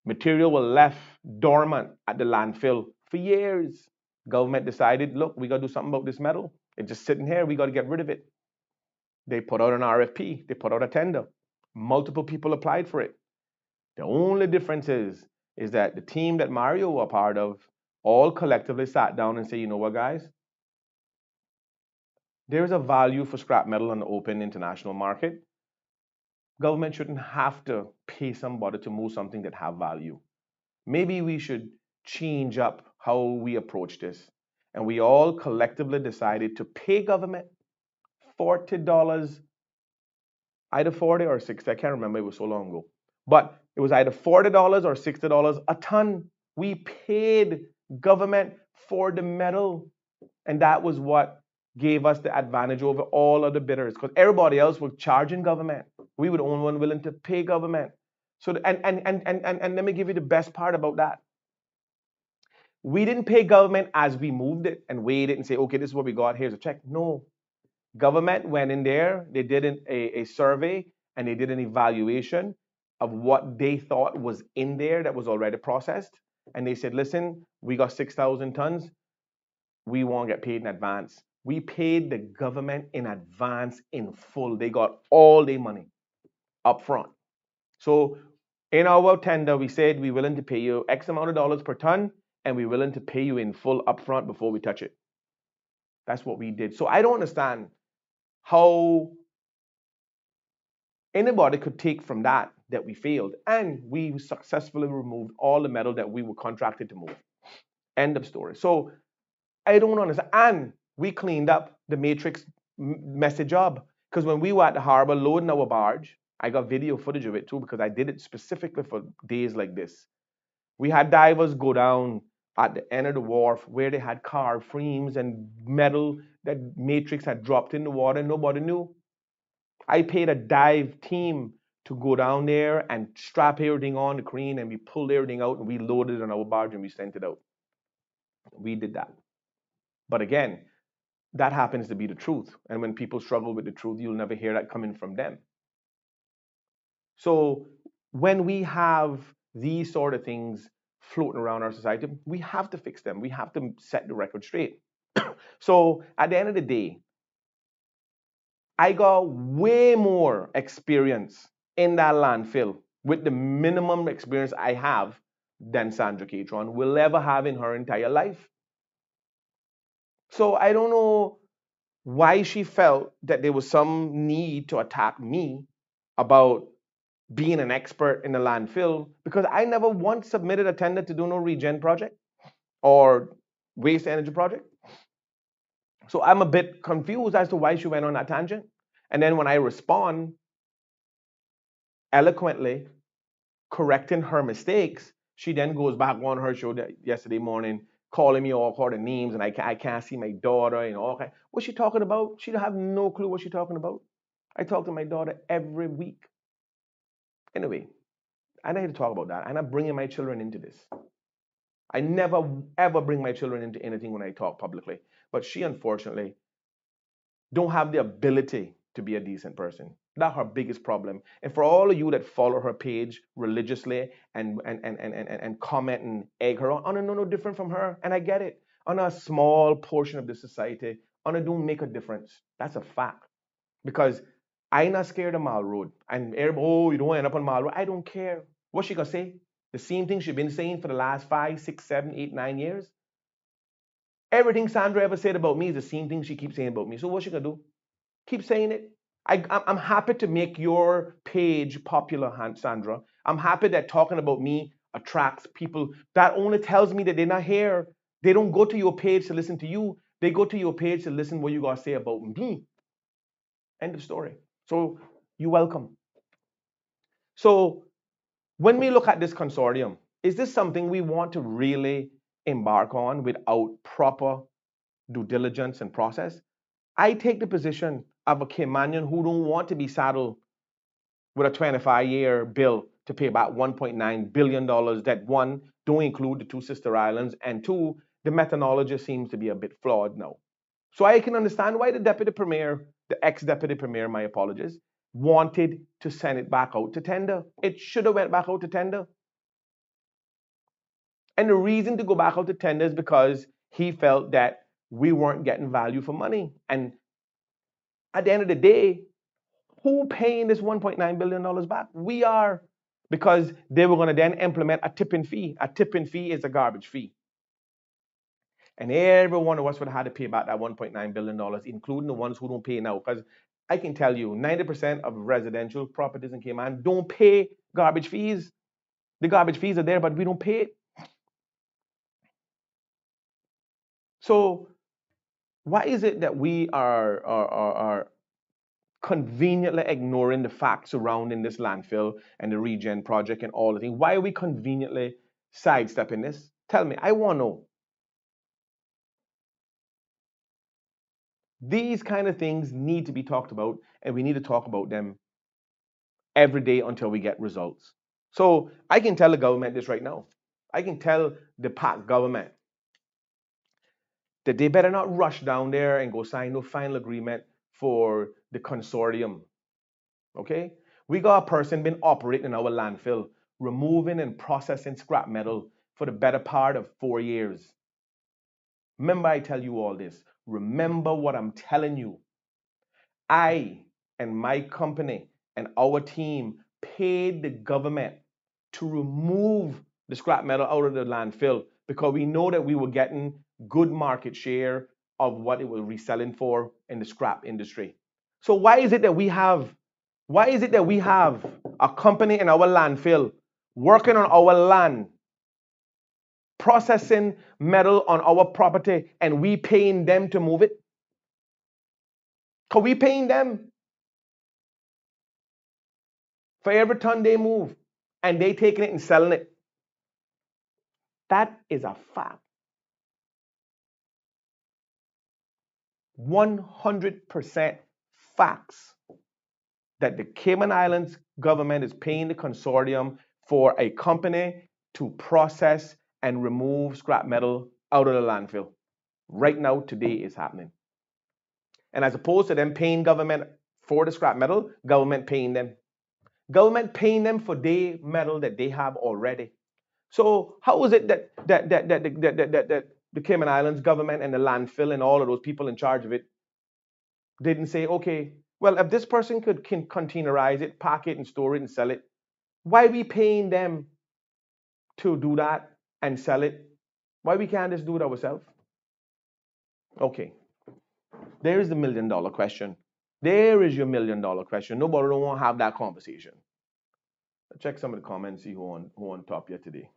Speaker 1: Material was left dormant at the landfill for years. Government decided, look, we got to do something about this metal. It's just sitting here. We got to get rid of it. They put out an RFP. They put out a tender. Multiple people applied for it. The only difference is that the team that Mario was a part of all collectively sat down and said, you know what, guys? There's a value for scrap metal on the open international market. Government shouldn't have to pay somebody to move something that have value. Maybe we should change up how we approach this. And we all collectively decided to pay government $40, either 40 or 60, I can't remember, it was so long ago. But it was either $40 or $60 a ton. We paid government for the metal. And that was what gave us the advantage over all other bidders, because everybody else was charging government. We were the only one willing to pay government. So and let me give you the best part about that. We didn't pay government as we moved it and weighed it and say, okay, this is what we got, here's a check. No. Government went in there, they did a survey, and they did an evaluation of what they thought was in there that was already processed. And they said, listen, we got 6,000 tons. We won't get paid in advance. We paid the government in advance in full. They got all their money up front. So in our tender, we said we're willing to pay you X amount of dollars per ton, and we're willing to pay you in full upfront before we touch it. That's what we did. So I don't understand how anybody could take from that we failed, and we successfully removed all the metal that we were contracted to move. End of story. So I don't understand. And we cleaned up the Matrix messy job, because when we were at the harbor loading our barge, I got video footage of it too because I did it specifically for days like this. We had divers go down at the end of the wharf where they had car frames and metal that Matrix had dropped in the water and nobody knew. I paid a dive team to go down there and strap everything on the crane, and we pulled everything out and we loaded it on our barge and we sent it out. We did that. But again, that happens to be the truth. And when people struggle with the truth, you'll never hear that coming from them. So when we have these sort of things floating around our society, we have to fix them. We have to set the record straight. So at the end of the day, I got way more experience in that landfill with the minimum experience I have than Sandra Catron will ever have in her entire life. So I don't know why she felt that there was some need to attack me about being an expert in the landfill, because I never once submitted a tender to do no regen project or waste energy project. So I'm a bit confused as to why she went on that tangent. And then when I respond eloquently, correcting her mistakes, she then goes back on her show yesterday morning, calling me all kind of names, and I can't see my daughter and all kind. What's she talking about? She don't have no clue what she's talking about. I talk to my daughter every week. Anyway, I need to talk about that. I'm not bringing my children into this. I never ever bring my children into anything when I talk publicly. But she unfortunately don't have the ability to be a decent person. That's her biggest problem. And for all of you that follow her page religiously and comment and egg her on, Anna no different from her. And I get it. On a small portion of the society, Anna don't make a difference. That's a fact. Because I not scared of Mall Road. And everybody, oh, you don't end up on Mall Road. I don't care. What she gonna say? The same thing she's been saying for the last 5, 6, 7, 8, 9 years. Everything Sandra ever said about me is the same thing she keeps saying about me. So what she gonna do? Keep saying it. I'm happy to make your page popular, Sandra. I'm happy that talking about me attracts people. That only tells me that they're not here. They don't go to your page to listen to you. They go to your page to listen what you gotta say about me. End of story. So you're welcome. So when we look at this consortium, is this something we want to really embark on without proper due diligence and process? I take the position of a Caymanian who don't want to be saddled with a 25-year bill to pay about $1.9 billion that one, don't include the two sister islands, and two, the methodology seems to be a bit flawed now. So I can understand why the deputy premier, the ex-deputy premier, my apologies, wanted to send it back out to tender. It should have went back out to tender. And the reason to go back out to tender is because he felt that we weren't getting value for money. And at the end of the day, who paying this $1.9 billion back? We are, because they were going to then implement a tipping fee. A tipping fee is a garbage fee. And every one of us would have had to pay back that $1.9 billion, including the ones who don't pay now. Because I can tell you, 90% of residential properties in Cayman don't pay garbage fees. The garbage fees are there, but we don't pay it. So why is it that we are conveniently ignoring the facts surrounding this landfill and the regen project and all the things? Why are we conveniently sidestepping this? Tell me, I want to know. These kind of things need to be talked about, and we need to talk about them every day until we get results. So I can tell the government this right now. I can tell the PAC government that they better not rush down there and go sign no final agreement for the consortium. Okay? We got a person been operating in our landfill, removing and processing scrap metal for the better part of 4 years. Remember, I tell you all this. Remember what I'm telling you. I and my company and our team paid the government to remove the scrap metal out of the landfill because we know that we were getting good market share of what it was reselling for in the scrap industry. So why is it that we have a company in our landfill working on our land, processing metal on our property, and we paying them to move it? Because we paying them for every ton they move, and they taking it and selling it. That is a fact. 100% facts that the Cayman Islands government is paying the consortium for a company to process and remove scrap metal out of the landfill. Right now, today is happening. And as opposed to them paying government for the scrap metal, government paying them. Government paying them for the metal that they have already. So how is it that the Cayman Islands government and the landfill and all of those people in charge of it didn't say, okay, well, if this person can containerize it, pack it and store it and sell it, why are we paying them to do that and sell it? Why we can't just do it ourselves? Okay, there is the $1 million question. There is your $1 million question. Nobody don't want to have that conversation. Check some of the comments, see who on top yet today.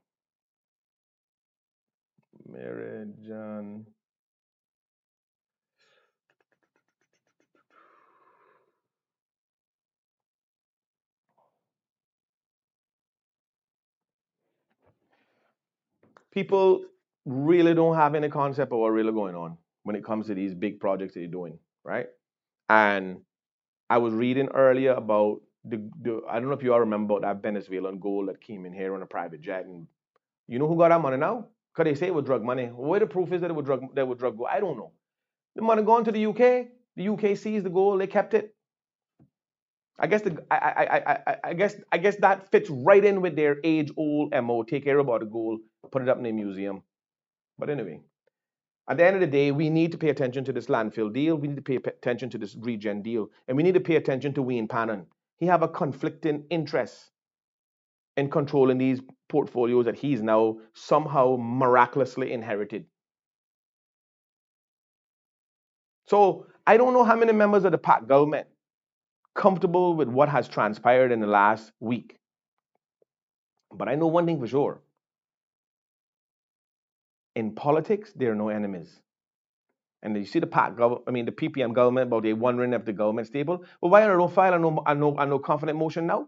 Speaker 1: Mary John. People really don't have any concept of what really going on when it comes to these big projects that you're doing, right? And I was reading earlier about the I don't know if you all remember that Venezuelan gold that came in here on a private jet, and you know who got that money now? Because they say it was drug money. Where the proof is that it was drug gold? I don't know. The money gone to the UK. The UK seized the gold. They kept it. I guess I guess that fits right in with their age-old MO. Take care about the gold, put it up in a museum. But anyway, at the end of the day, we need to pay attention to this landfill deal. We need to pay attention to this regen deal, and we need to pay attention to Wayne Pannon. He have a conflicting interest in controlling these portfolios that he's now somehow miraculously inherited. So I don't know how many members of the PAC government comfortable with what has transpired in the last week. But I know one thing for sure. In politics, there are no enemies. And you see the the PPM government, about they wondering if the government's stable. Well, why don't file a no confident motion now?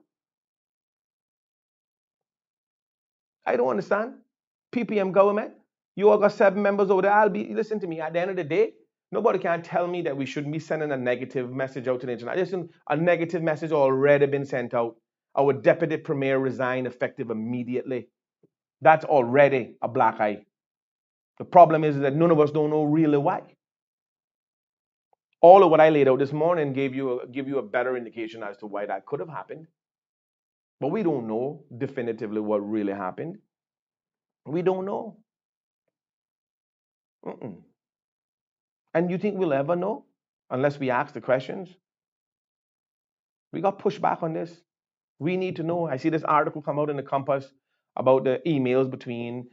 Speaker 1: I don't understand. PPM government, you all got 7 members over there. Listen to me. At the end of the day, nobody can tell me that we shouldn't be sending a negative message out to the internet. Listen, a negative message already been sent out. Our deputy premier resigned effective immediately. That's already a black eye. The problem is that none of us don't know really why. All of what I laid out this morning give you a better indication as to why that could have happened. But we don't know definitively what really happened. We don't know. And you think we'll ever know unless we ask the questions? We got pushed back on this. We need to know. I see this article come out in the Compass about the emails between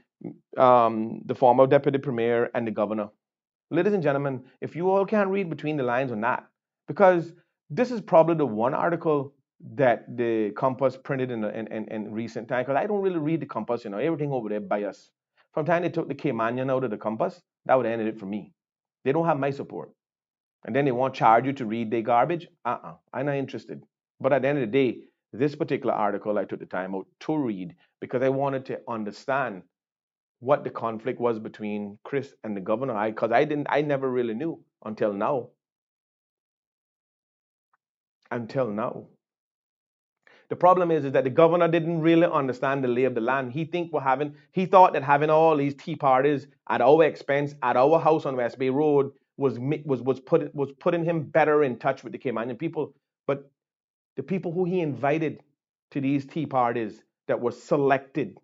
Speaker 1: the former deputy premier and the governor. Ladies and gentlemen, if you all can't read between the lines on that, because this is probably the one article that the Compass printed in recent time, because I don't really read the Compass, everything over there biased. From the time they took the Caymanian out of the Compass, that would have ended it for me. They don't have my support. And then they won't charge you to read their garbage. I'm not interested. But at the end of the day, this particular article I took the time out to read because I wanted to understand what the conflict was between Chris and the governor. I never really knew until now. Until now. The problem is that the governor didn't really understand the lay of the land. He thought that having all these tea parties at our expense at our house on West Bay Road was putting him better in touch with the Caymanian people. But the people who he invited to these tea parties that were selected,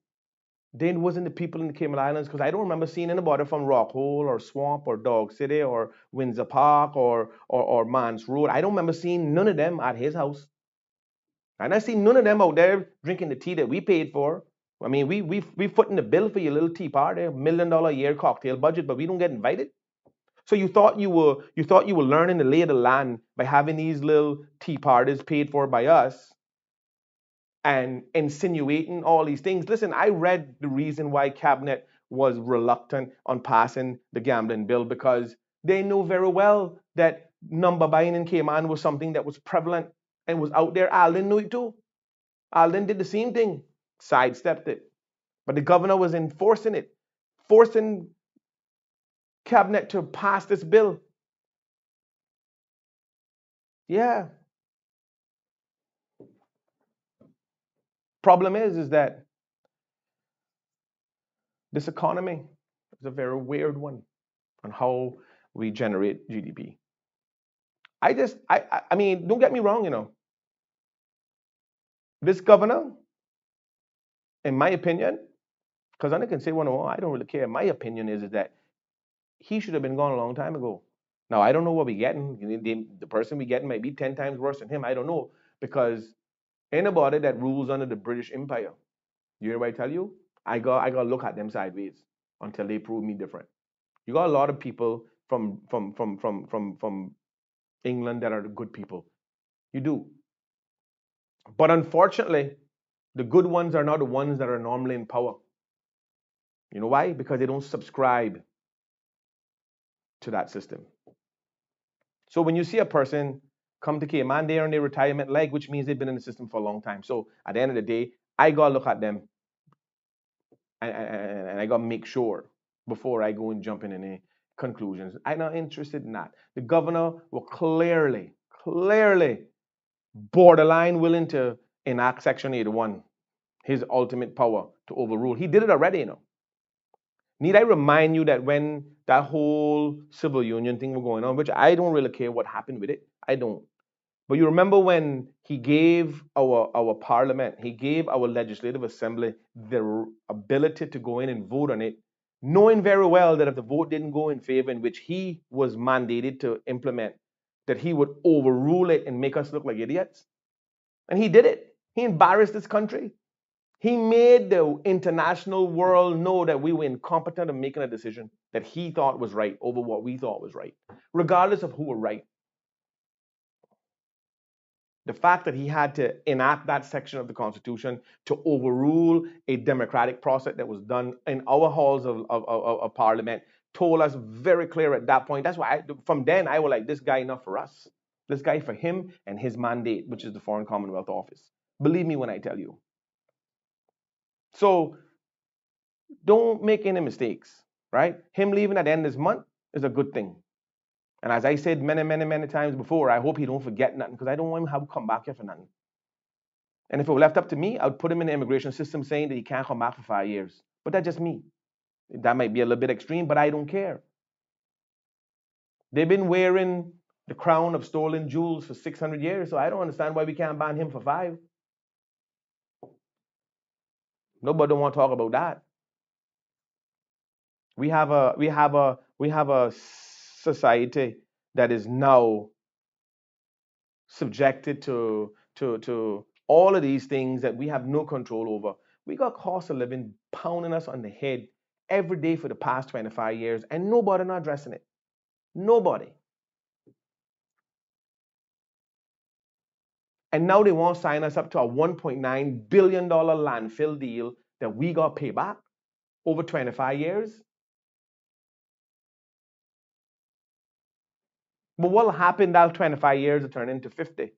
Speaker 1: they wasn't the people in the Cayman Islands, because I don't remember seeing anybody from Rockhole or Swamp or Dog City or Windsor Park or Mans Road. I don't remember seeing none of them at his house. And I see none of them out there drinking the tea that we paid for. I mean, we footing the bill for your little tea party, $1 million a year cocktail budget, but we don't get invited. So you thought you were learning the lay of the land by having these little tea parties paid for by us and insinuating all these things. Listen, I read the reason why Cabinet was reluctant on passing the gambling bill, because they know very well that number buying in Cayman was something that was prevalent and was out there. Alden knew it too. Alden did the same thing, sidestepped it. But the governor was enforcing it, forcing Cabinet to pass this bill. Yeah. Problem is that this economy is a very weird one on how we generate GDP. I mean, don't get me wrong, this governor, in my opinion, because I can say one or I don't really care. My opinion is that he should have been gone a long time ago. Now, I don't know what we're getting. The person we're getting might be 10 times worse than him. I don't know, because anybody that rules under the British Empire, you hear what I tell you? I got to look at them sideways until they prove me different. You got a lot of people from England that are the good people. You do. But unfortunately, the good ones are not the ones that are normally in power. You know why? Because they don't subscribe to that system. So when you see a person come to Cayman, they're on their retirement leg, which means they've been in the system for a long time. So at the end of the day, I got to look at them and I got to make sure before I go and jump in any conclusions. I'm not interested in that. The governor will clearly borderline willing to enact Section 81, his ultimate power to overrule. He did it already, Need I remind you that when that whole civil union thing was going on, which I don't really care what happened with it, I don't. But you remember when he gave our parliament, he gave our legislative assembly the ability to go in and vote on it, knowing very well that if the vote didn't go in favor, in which he was mandated to implement, that he would overrule it and make us look like idiots. And he did it. He embarrassed this country. He made the international world know that we were incompetent in making a decision that he thought was right over what we thought was right, regardless of who were right. The fact that he had to enact that section of the Constitution to overrule a democratic process that was done in our halls of Parliament told us very clear at that point. That's why from then I was like, this guy enough for us. This guy for him and his mandate, which is the Foreign Commonwealth Office. Believe me when I tell you. So don't make any mistakes, right? Him leaving at the end of this month is a good thing. And as I said many times before, I hope he don't forget nothing because I don't want him to have to come back here for nothing. And if it were left up to me, I would put him in the immigration system saying that he can't come back for 5 years. But that's just me. That might be a little bit extreme, but I don't care. They've been wearing the crown of stolen jewels for 600 years, so I don't understand why we can't ban him for 5. Nobody don't want to talk about that. We have a society that is now subjected to all of these things that we have no control over. We got cost of living pounding us on the head every day for the past 25 years, and nobody not addressing it. Nobody. And now they want to sign us up to a $1.9 billion landfill deal that we got to pay back over 25 years. But what will happen that 25 years will turn into 50?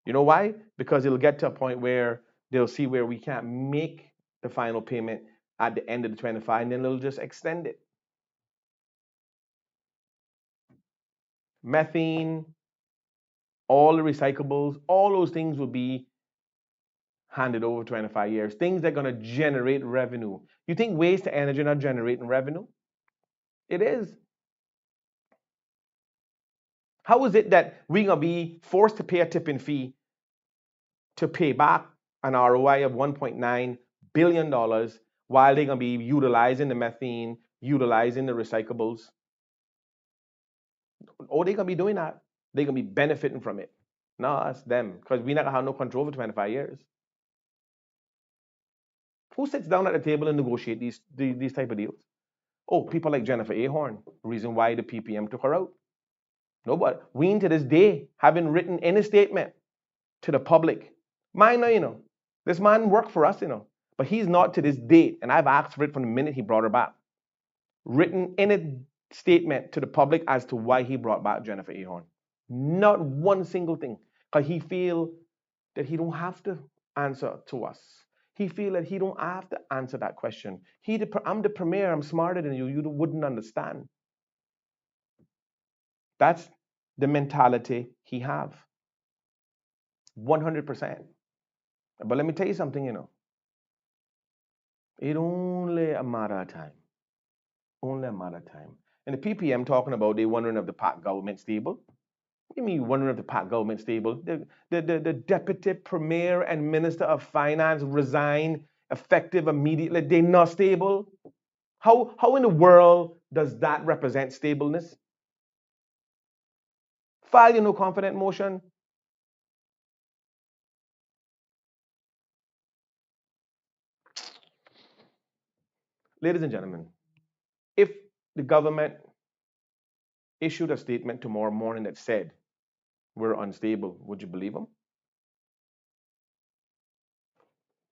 Speaker 1: You know why? Because it'll get to a point where they'll see where we can't make the final payment at the end of the 25, and then they'll just extend it. Methane, all the recyclables, all those things will be handed over 25 years. Things that are going to generate revenue. You think waste to energy not generating revenue? It is. How is it that we're going to be forced to pay a tipping fee to pay back an ROI of $1.9 billion while they're going to be utilizing the methane, utilizing the recyclables? Oh, they're going to be doing that. They're going to be benefiting from it. No, it's them, because we're not going to have no control for 25 years. Who sits down at the table and negotiate these type of deals? Oh, people like Jennifer Ahern, reason why the PPM took her out. Nobody. We, to this day, haven't written any statement to the public. Mind now, this man worked for us, but he's not to this date, and I've asked for it from the minute he brought her back. Written any statement to the public as to why he brought back Jennifer Ahern. Not one single thing, because he feel that he don't have to answer to us. He feel that he don't have to answer that question. I'm the premier, I'm smarter than you, you wouldn't understand. That's the mentality he have. 100%. But let me tell you something, it only a matter of time. Only a matter of time. And the PPM talking about they wondering if the PAC government stable. What do you mean wondering if the PAC government stable? The deputy premier and minister of finance resign effective immediately. They're not stable. How in the world does that represent stableness? File your no confidence motion. Ladies and gentlemen, if the government issued a statement tomorrow morning that said we're unstable, would you believe them?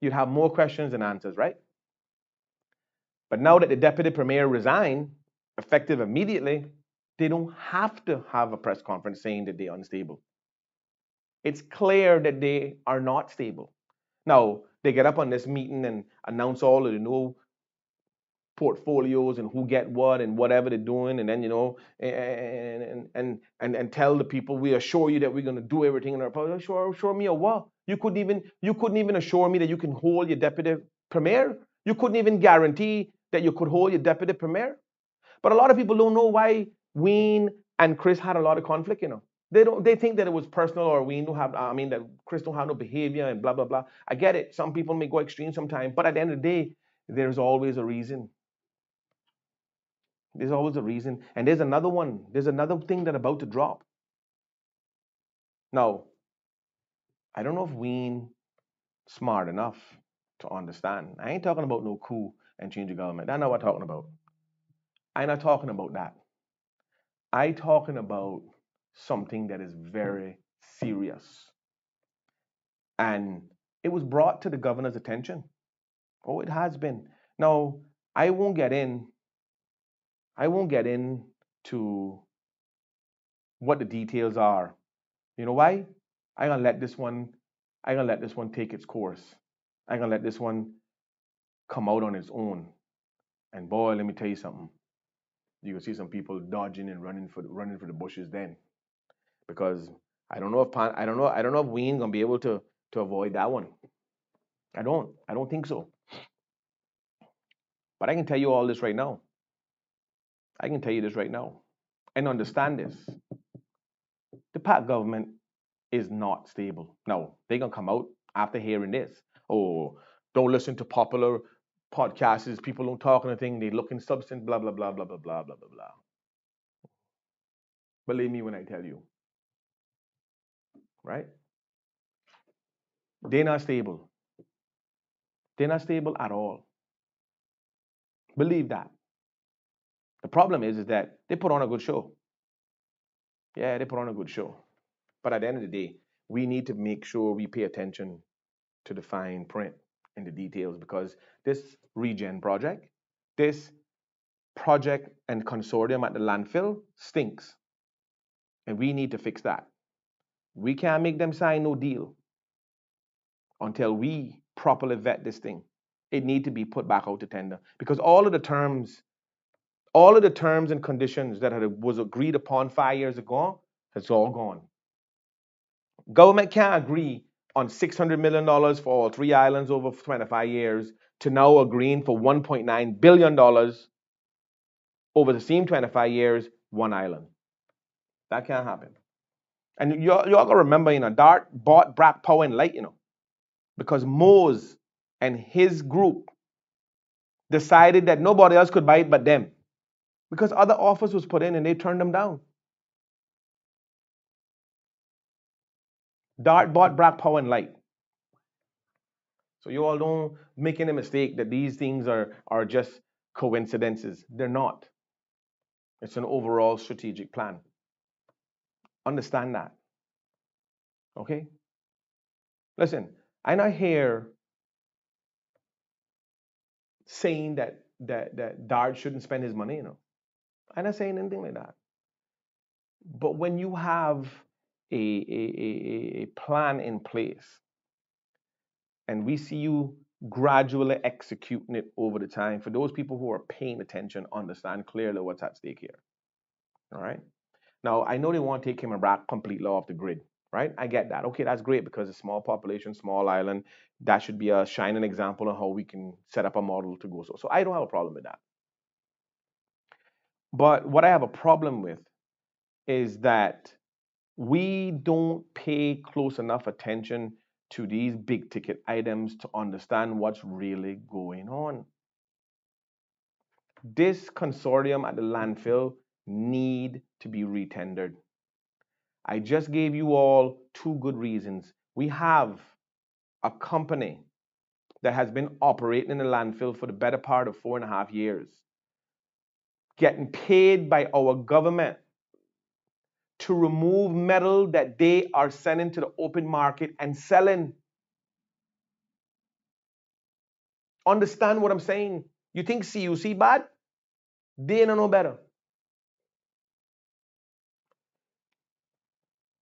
Speaker 1: You'd have more questions than answers, right? But now that the deputy premier resigned, effective immediately, they don't have to have a press conference saying that they're unstable. It's clear that they are not stable. Now, they get up on this meeting and announce all of the new portfolios and who get what and whatever they're doing, and then and tell the people, we assure you that we're going to do everything in our power. Assure me of what? You couldn't even assure me that you can hold your deputy premier. You couldn't even guarantee that you could hold your deputy premier. But a lot of people don't know why Wayne and Chris had a lot of conflict, you know. They think that it was personal or Wayne don't have I mean that Chris don't have no behavior and blah blah blah. I get it. Some people may go extreme sometimes, but at the end of the day, there's always a reason. There's always a reason. And there's another one. There's another thing that about to drop. Now, I don't know if Wayne smart enough to understand. I ain't talking about no coup and change the government. That's not what I'm talking about. I'm not talking about that. I talking about something that is very serious. And it was brought to the governor's attention. Oh, it has been. Now, I won't get in. I won't get into what the details are. You know why? I gonna let this one. I gonna let this one take its course. I gonna let this one come out on its own. And boy, let me tell you something. You can see some people dodging and running for the bushes then, because I don't know if Wayne gonna be able to avoid that one. I don't think so. But I can tell you all this right now. I can tell you this right now. And understand this. The PAC government is not stable. No, they're gonna come out after hearing this. Oh, don't listen to popular podcasts. People don't talk anything. They look in substance. Blah blah blah blah blah blah blah blah blah. Believe me when I tell you, right? They're not stable. They're not stable at all. Believe that. The problem is that they put on a good show. Yeah, they put on a good show. But at the end of the day, we need to make sure we pay attention to the fine print and the details, because this regen project, this project and consortium at the landfill stinks. And we need to fix that. We can't make them sign no deal until we properly vet this thing. It need to be put back out to tender, because all of the terms and conditions that was agreed upon 5 years ago, it's all gone. Government can't agree on $600 million for all three islands over 25 years to now agreeing for $1.9 billion over the same 25 years, one island. That can't happen. And you all gotta remember, Dart bought Black Power and Light, because Mose and his group decided that nobody else could buy it but them, because other offers was put in and they turned them down. Dart bought Black Power and Light. So you all don't make any mistake that these things are just coincidences. They're not. It's an overall strategic plan. Understand that. Okay? Listen, I'm not here saying that Dart shouldn't spend his money, I'm not saying anything like that. But when you have a plan in place and we see you gradually executing it over the time, for those people who are paying attention, understand clearly what's at stake here. All right. Now, I know they want to take Cayman Brac completely off the grid, right? I get that. Okay, that's great, because a small population, small island, that should be a shining example of how we can set up a model to go. So I don't have a problem with that. But what I have a problem with is that we don't pay close enough attention to these big ticket items to understand what's really going on. This consortium at the landfill need to be retendered. I just gave you all two good reasons. We have a company that has been operating in the landfill for the better part of 4.5 years, getting paid by our government to remove metal that they are sending to the open market and selling. Understand what I'm saying? You think CUC bad? They don't know better.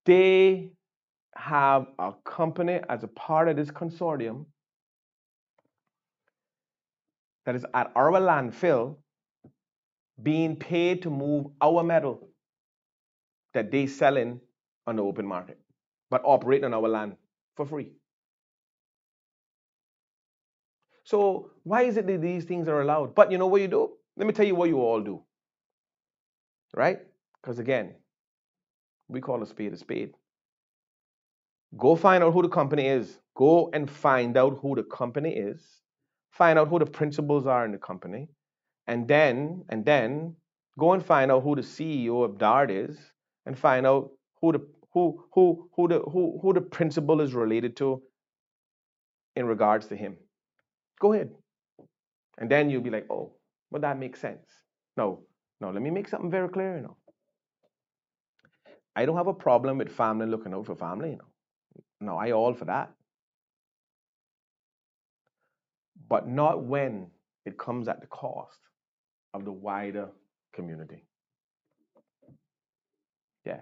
Speaker 1: They have a company as a part of this consortium that is at our landfill being paid to move our metal that they selling on the open market, but operating on our land for free. So why is it that these things are allowed? But you know what you do? Let me tell you what you all do, right? Because again, we call a spade a spade. Go find out who the company is. Go and find out who the company is. Find out who the principals are in the company, and then go and find out who the CEO of Dart is, and find out who the principal is related to in regards to him. Go ahead, and then you'll be like, oh, well that makes sense. No, no, let me make something very clear. I don't have a problem with family looking out for family. No, I all for that, but not when it comes at the cost of the wider community. Yeah.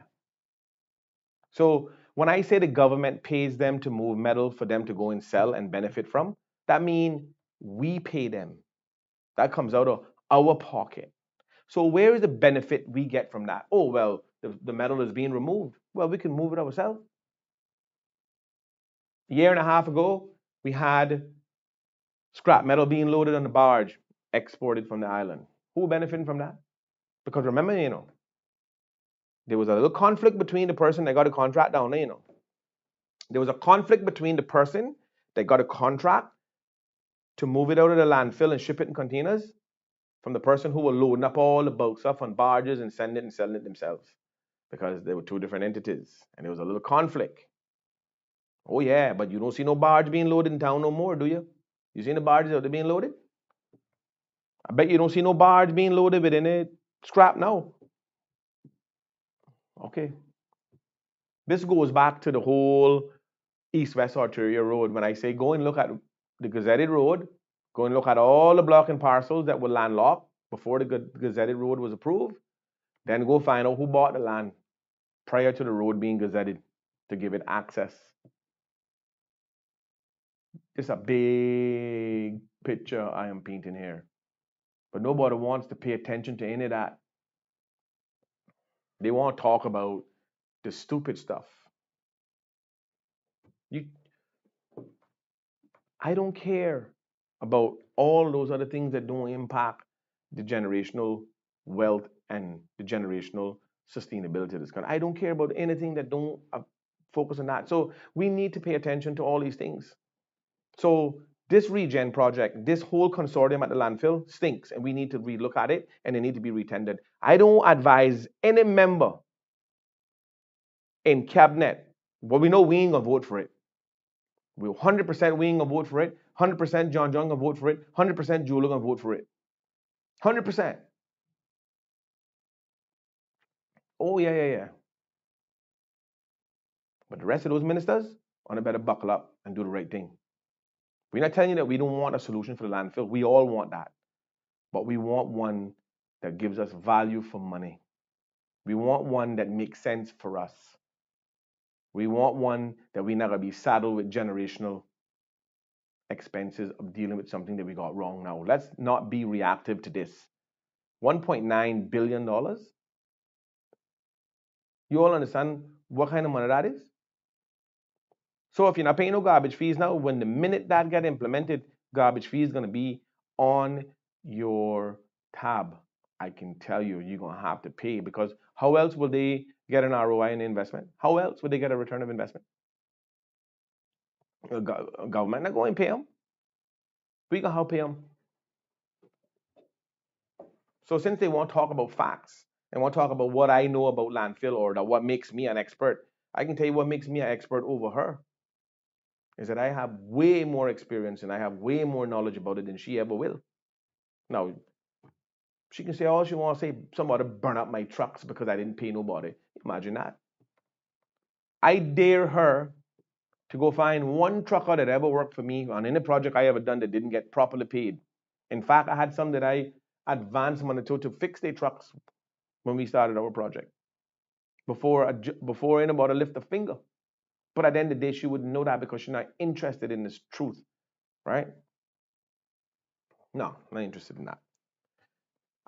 Speaker 1: So when I say the government pays them to move metal for them to go and sell and benefit from, that means we pay them. That comes out of our pocket. So where is the benefit we get from that? Oh, well, the metal is being removed. Well, we can move it ourselves. A year and a half ago, we had scrap metal being loaded on the barge, exported from the island. Who benefited from that? Because remember, there was a little conflict between the person that got a contract down there. There was a conflict between the person that got a contract to move it out of the landfill and ship it in containers from the person who were loading up all the bulk stuff on barges and sending it and selling it themselves, because there were two different entities and there was a little conflict. Oh yeah, but you don't see no barge being loaded in town no more, do you? You see the barges out there being loaded? I bet you don't see no barge being loaded with any scrap now. Okay. This goes back to the whole East-West Arterial Road. When I say go and look at the gazetted road, go and look at all the block and parcels that were landlocked before the gazetted road was approved, then go find out who bought the land prior to the road being gazetted to give it access. It's a big picture I am painting here. But nobody wants to pay attention to any of that. They want to talk about the stupid stuff. You, I don't care about all those other things that don't impact the generational wealth and the generational sustainability of this country. I don't care about anything that don't focus on that. So we need to pay attention to all these things. So this regen project, this whole consortium at the landfill stinks, and we need to relook at it, and it need to be retendered. I don't advise any member in cabinet. Well, we know we ain't gonna vote for it. We 100% we ain't gonna vote for it. 100% John gonna vote for it. 100% Julia gonna vote for it. 100%. Oh yeah. But the rest of those ministers, on better buckle up and do the right thing. We're not telling you that we don't want a solution for the landfill. We all want that. But we want one that gives us value for money. We want one that makes sense for us. We want one that we're not going to be saddled with generational expenses of dealing with something that we got wrong now. Let's not be reactive to this. $1.9 billion. You all understand what kind of money that is? So if you're not paying no garbage fees now, when the minute that get implemented, garbage fee is going to be on your tab. I can tell you, you're going to have to pay, because how else will they get an ROI in investment? How else would they get a return of investment? Government not going to pay them. We going to help pay them. So since they want to talk about facts and want to talk about what I know about landfill, or what makes me an expert, I can tell you what makes me an expert over her is that I have way more experience and I have way more knowledge about it than she ever will. Now, she can say all she wants to say, somebody burn up my trucks because I didn't pay nobody. Imagine that. I dare her to go find one trucker that ever worked for me on any project I ever done that didn't get properly paid. In fact, I had some that I advanced money to fix their trucks when we started our project before anybody lift a finger. But at the end of the day, she wouldn't know that because she's not interested in this truth, right? No, not interested in that.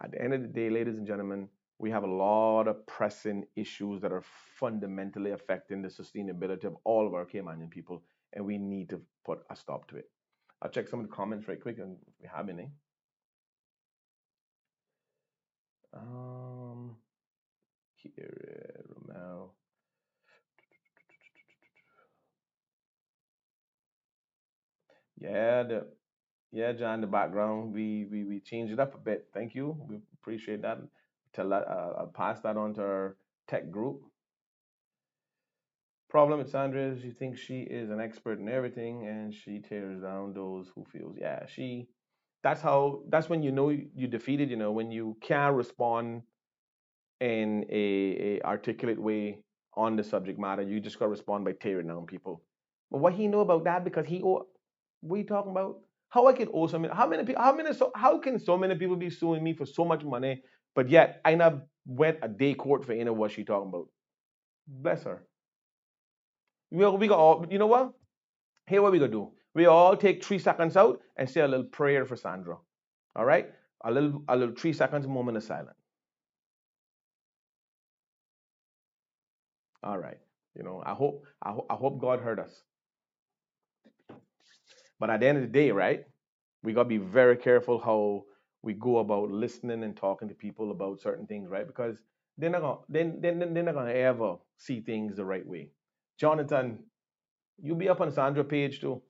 Speaker 1: At the end of the day, ladies and gentlemen, we have a lot of pressing issues that are fundamentally affecting the sustainability of all of our Caymanian people, and we need to put a stop to it. I'll check some of the comments right quick and if we have any. Um, here, Romel. Yeah, yeah, John, the background, we changed it up a bit. Thank you. We appreciate that. I'll pass that on to our tech group. Problem with Sandra is she thinks she is an expert in everything and she tears down those who feels. Yeah, that's when you know you defeated, when you can't respond in a articulate way on the subject matter. You just gotta respond by tearing down people. But what he know about that because what are you talking about? How I could owe so many how many people how can so many people be suing me for so much money, but yet I not went a day court for any of what she talking about. Bless her. We got all you know what? Here what we gonna do. We all take 3 seconds out and say a little prayer for Sandra. All right? A little 3 seconds moment of silence. All right. I hope God heard us. But at the end of the day, right? We gotta be very careful how we go about listening and talking to people about certain things, right? Because they're not gonna ever see things the right way. Jonathan, you be up on Sandra page too.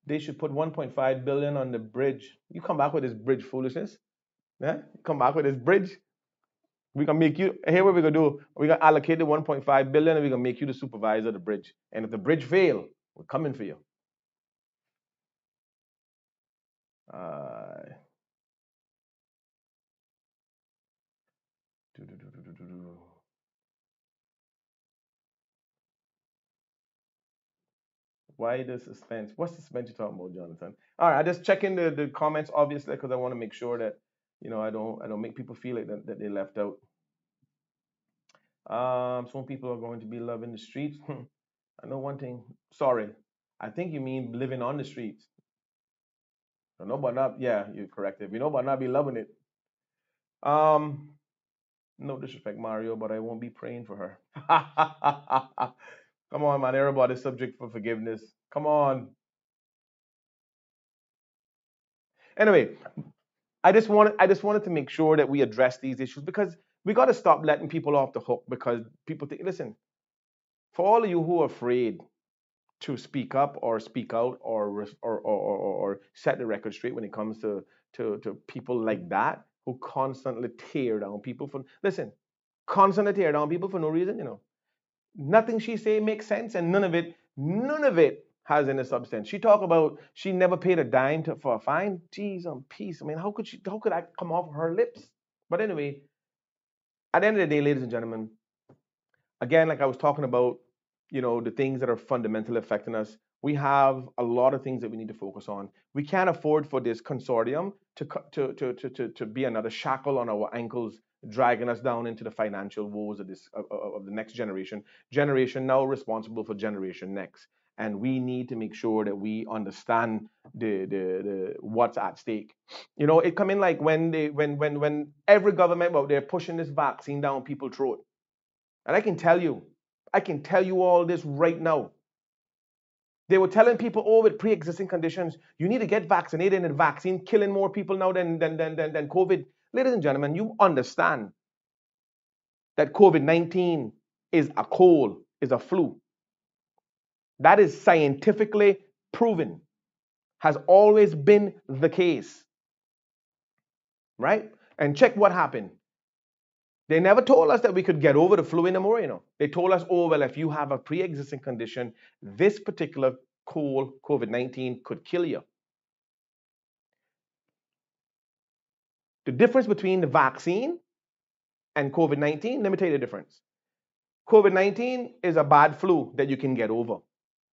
Speaker 1: They should put 1.5 billion on the bridge. You come back with this bridge foolishness. Yeah? Come back with this bridge. We can make you here what we're gonna do. We're gonna allocate the 1.5 billion and we're gonna make you the supervisor of the bridge. And if the bridge fail, we're coming for you. Uh, do, do, do, do, do, do, do. Why the suspense? What suspense you talking about, Jonathan? All right, I just check in the comments obviously because I want to make sure that I don't make people feel like that they left out. Some people are going to be loving the streets. I know one thing. Sorry, I think you mean living on the streets. I know, but not. Yeah, you're correct. If you know, but not be loving it. Um, no disrespect, Mario, but I won't be praying for her. Come on, man. Everybody's subject for forgiveness. Come on. Anyway, I just wanted to make sure that we address these issues because we got to stop letting people off the hook because people think, listen, for all of you who are afraid to speak up or speak out or set the record straight when it comes to people like that who constantly tear down people for listen, constantly tear down people for no reason. Nothing she say makes sense and none of it has any substance. She talk about she never paid a dime for a fine. Jeez, on peace. I mean, how could that come off her lips? But anyway, at the end of the day, ladies and gentlemen, again, like I was talking about, the things that are fundamentally affecting us. We have a lot of things that we need to focus on. We can't afford for this consortium to be another shackle on our ankles, dragging us down into the financial woes of the next generation now responsible for generation next. And we need to make sure that we understand the what's at stake. It come in like when every government out there pushing this vaccine down people's throat. And I can tell you all this right now. They were telling people, oh, with pre-existing conditions, you need to get vaccinated, and the vaccine killing more people now than COVID. Ladies and gentlemen, you understand that COVID-19 is a cold, is a flu. That is scientifically proven, has always been the case, right? And check what happened. They never told us that we could get over the flu anymore. They told us, oh, well, if you have a pre-existing condition, this particular cold COVID-19 could kill you. The difference between the vaccine and COVID-19, let me tell you the difference. COVID-19 is a bad flu that you can get over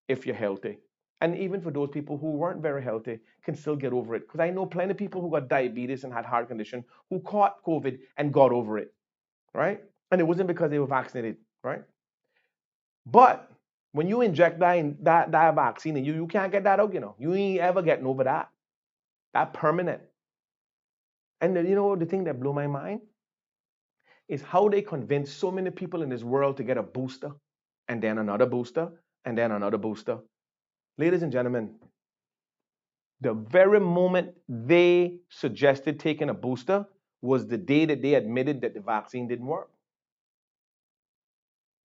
Speaker 1: if you're healthy. And even for those people who weren't very healthy, can still get over it. Because I know plenty of people who got diabetes and had heart condition who caught COVID and got over it, right? And it wasn't because they were vaccinated, right? But when you inject that vaccine and you can't get that out. You ain't ever getting over that. That permanent. And the thing that blew my mind is how they convince so many people in this world to get a booster and then another booster and then another booster. Ladies and gentlemen, the very moment they suggested taking a booster was the day that they admitted that the vaccine didn't work.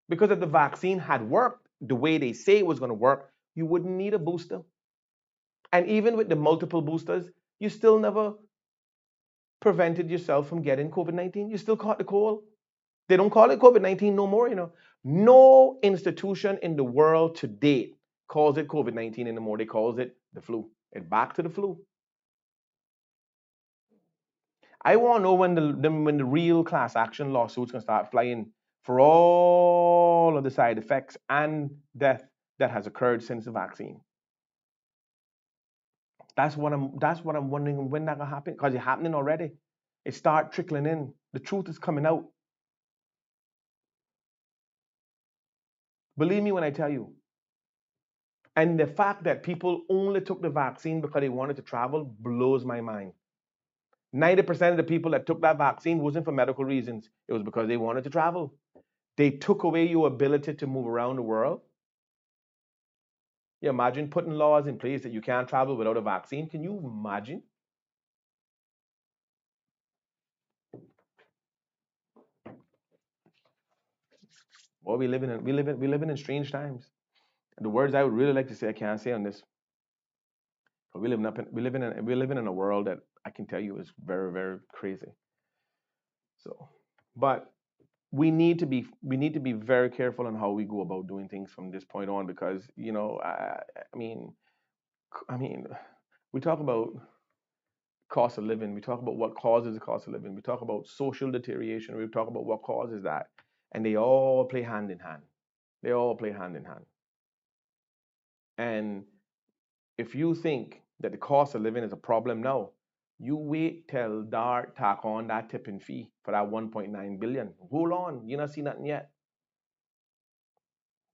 Speaker 1: Because if the vaccine had worked the way they say it was going to work, you wouldn't need a booster. And even with the multiple boosters, you still never prevented yourself from getting COVID 19. You still caught the cold. They don't call it COVID 19 no more, you know. No institution in the world to date calls it COVID 19 anymore. They calls it the flu. It's back to the flu. I want to know when the real class action lawsuits can start flying for all of the side effects and death that has occurred since the vaccine. That's what I'm wondering when that gonna happen because it's happening already. It start trickling in. The truth is coming out. Believe me when I tell you. And the fact that people only took the vaccine because they wanted to travel blows my mind. 90% of the people that took that vaccine wasn't for medical reasons. It was because they wanted to travel. They took away your ability to move around the world. You imagine putting laws in place that you can't travel without a vaccine. Can you imagine? Well, we living in strange times. The words I would really like to say I can't say on this. But we living in a world that I can tell you is very very crazy. So, but we need to be very careful on how we go about doing things from this point on because I mean we talk about cost of living, we talk about what causes the cost of living, we talk about social deterioration, we talk about what causes that, and they all play hand in hand. They all play hand in hand. And if you think that the cost of living is a problem now, you wait till DART tack on that tipping fee for that 1.9 billion. Hold on, you not see nothing yet.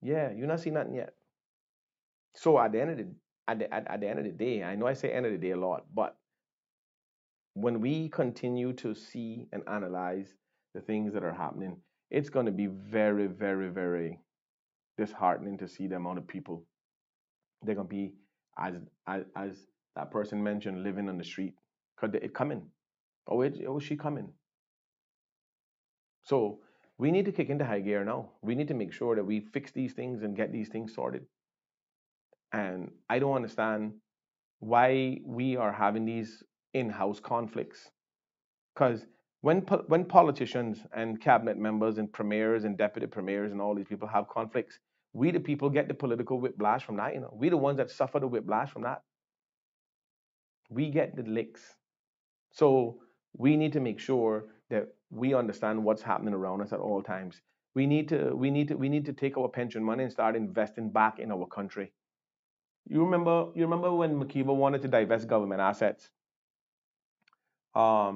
Speaker 1: Yeah, you not see nothing yet. So at the end of the day, I know I say end of the day a lot, but when we continue to see and analyze the things that are happening, it's going to be very, very, very disheartening to see the amount of people they're going to be as as that person mentioned living on the street because it coming. Oh, she coming. So we need to kick into high gear now. We need to make sure that we fix these things and get these things sorted. And I don't understand why we are having these in-house conflicts. Because when politicians and cabinet members and premiers and deputy premiers and all these people have conflicts, we the people get the political whiplash from that. We the ones that suffer the whiplash from that. We get the licks. So we need to make sure that we understand what's happening around us at all times. We need to take our pension money and start investing back in our country. You remember when Makiba wanted to divest government assets? I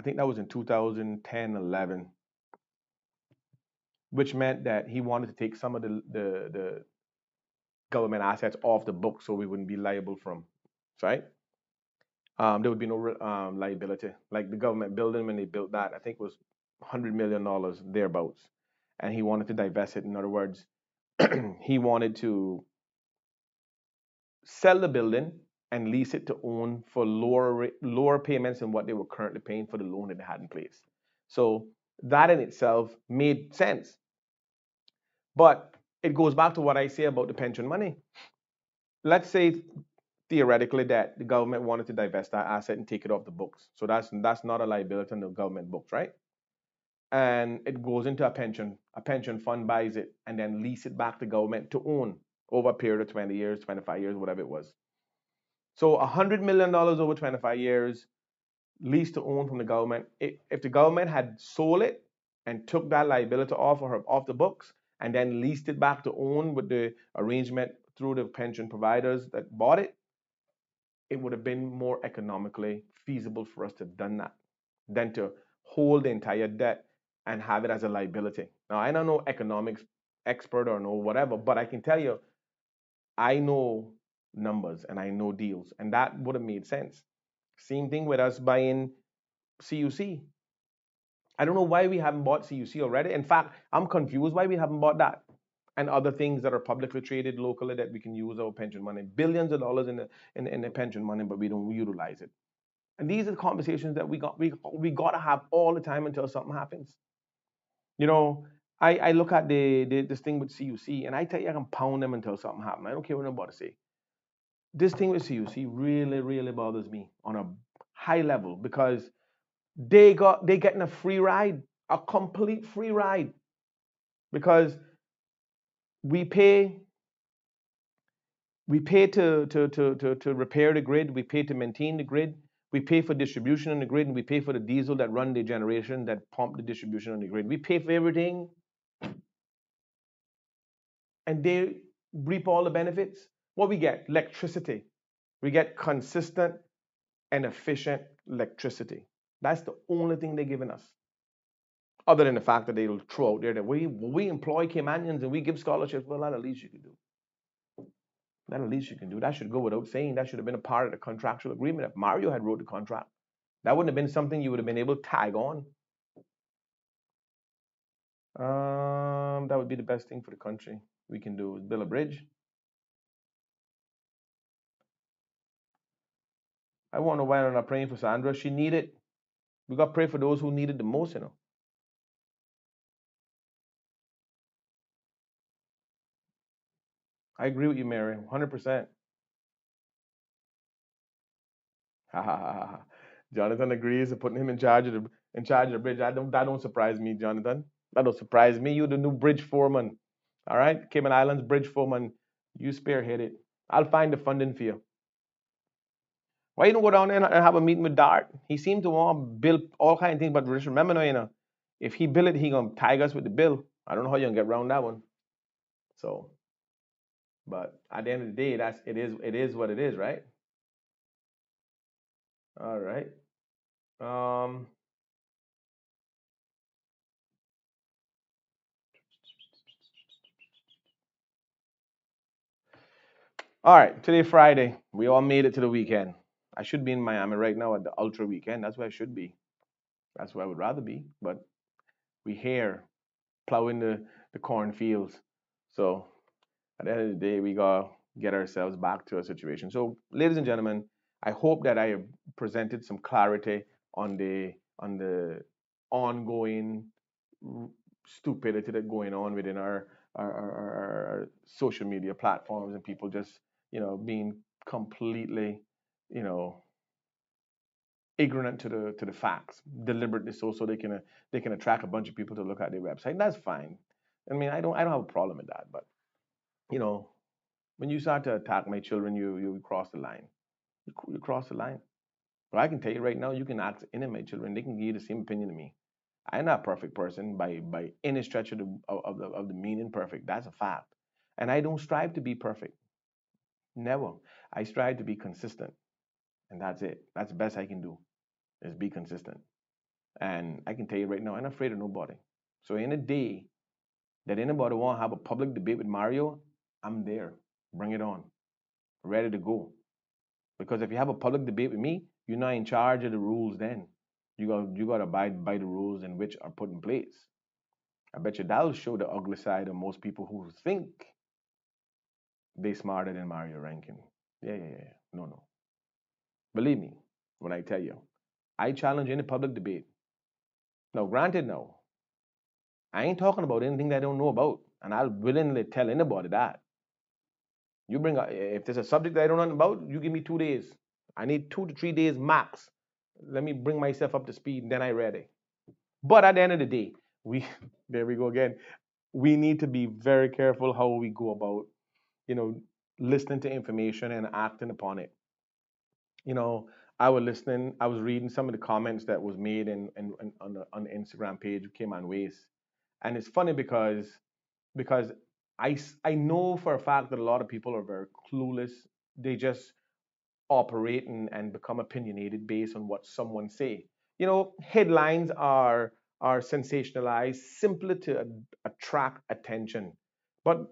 Speaker 1: think that was in 2010, 11, which meant that he wanted to take some of the government assets off the books so we wouldn't be liable from, right? There would be no liability. Like the government building when they built that, I think was $100 million thereabouts, and he wanted to divest it. In other words, he wanted to sell the building and lease it to own for lower payments than what they were currently paying for the loan that they had in place. So that in itself made sense. But it goes back to what I say about the pension money. Let's say theoretically that the government wanted to divest that asset and take it off the books. So that's not a liability on the government books, right? And it goes into a pension. A pension fund buys it and then lease it back to government to own over a period of 20 years, 25 years, whatever it was. So $100 million over 25 years, lease to own from the government. If the government had sold it and took that liability off the books and then leased it back to own with the arrangement through the pension providers that bought it would have been more economically feasible for us to have done that than to hold the entire debt and have it as a liability. Now, I don't know economics expert or know whatever, but I can tell you, I know numbers and I know deals, and that would have made sense. Same thing with us buying CUC. I don't know why we haven't bought CUC already. In fact, I'm confused why we haven't bought that. and other things that are publicly traded locally that we can use our pension money, billions of dollars in the pension money, but we don't utilize it. And these are the conversations that we got to have all the time until something happens. You know, I look at this thing with CUC, and I tell you I can pound them until something happens. I don't care what nobody say. This thing with CUC really, really bothers me on a high level because they getting a free ride, a complete free ride, because we pay we pay to repair the grid, we pay to maintain the grid, we pay for distribution on the grid, and we pay for the diesel that run the generation that pump the distribution on the grid. We pay for everything, and they reap all the benefits. What we get? Electricity. We get consistent and efficient electricity. That's the only thing they're giving us. Other than the fact that they'll throw out there that we employ Caymanians and we give scholarships. Well, that's the least you can do. That's the least you can do. That should go without saying. That should have been a part of the contractual agreement. If Mario had wrote the contract, that wouldn't have been something you would have been able to tag on. That would be the best thing for the country we can do is build a bridge. I wonder why I'm not praying for Sandra. She needed. We got to pray for those who need it the most, you know. I agree with you, Mary, 100%. Ha ha ha ha. Jonathan agrees to putting him in charge of the bridge. That don't surprise me, Jonathan. That don't surprise me. You're the new bridge foreman. All right, Cayman Islands bridge foreman. You spearhead it. I'll find the funding for you. Why you don't go down there and have a meeting with Dart? He seemed to want to build all kinds of things, but just remember now, if he build it, he gonna tag us with the bill. I don't know how you gonna get around that one. So, but at the end of the day, it is what it is, right? All right. Um, all right, today Friday. We all made it to the weekend. I should be in Miami right now at the Ultra Weekend. That's where I should be. That's where I would rather be. But we here plowing the cornfields. So at the end of the day, we gotta get ourselves back to a situation. So, ladies and gentlemen, I hope that I have presented some clarity on the ongoing stupidity that going on within our social media platforms and people just being completely you know ignorant to the facts deliberately so they can attract a bunch of people to look at their website. That's fine. I mean, I don't have a problem with that, but you know when you start to attack my children, you cross the line. You cross the line. But I can tell you right now, you can ask any of my children; they can give you the same opinion to me. I'm not a perfect person by any stretch of the meaning perfect. That's a fact, and I don't strive to be perfect. Never. I strive to be consistent, and that's it. That's the best I can do is be consistent. And I can tell you right now, I'm not afraid of nobody. So in a day that anybody want to have a public debate with Mario, I'm there. Bring it on. Ready to go. Because if you have a public debate with me, you're not in charge of the rules then. You got to abide by the rules in which are put in place. I bet you that'll show the ugly side of most people who think they smarter than Mario Rankin. Yeah, yeah, yeah. No, no. Believe me when I tell you, I challenge any public debate. Now, granted, no, I ain't talking about anything that I don't know about, and I'll willingly tell anybody that. You bring if there's a subject that I don't know about, you give me 2 days. I need 2 to 3 days max. Let me bring myself up to speed, and then I ready. But at the end of the day, we there we go again. We need to be very careful how we go about, you know, listening to information and acting upon it. You know, I was reading some of the comments that was made on the Instagram page of Cayman Ways, and it's funny because I know for a fact that a lot of people are very clueless. They just operate and become opinionated based on what someone say. Headlines are sensationalized simply to attract attention, but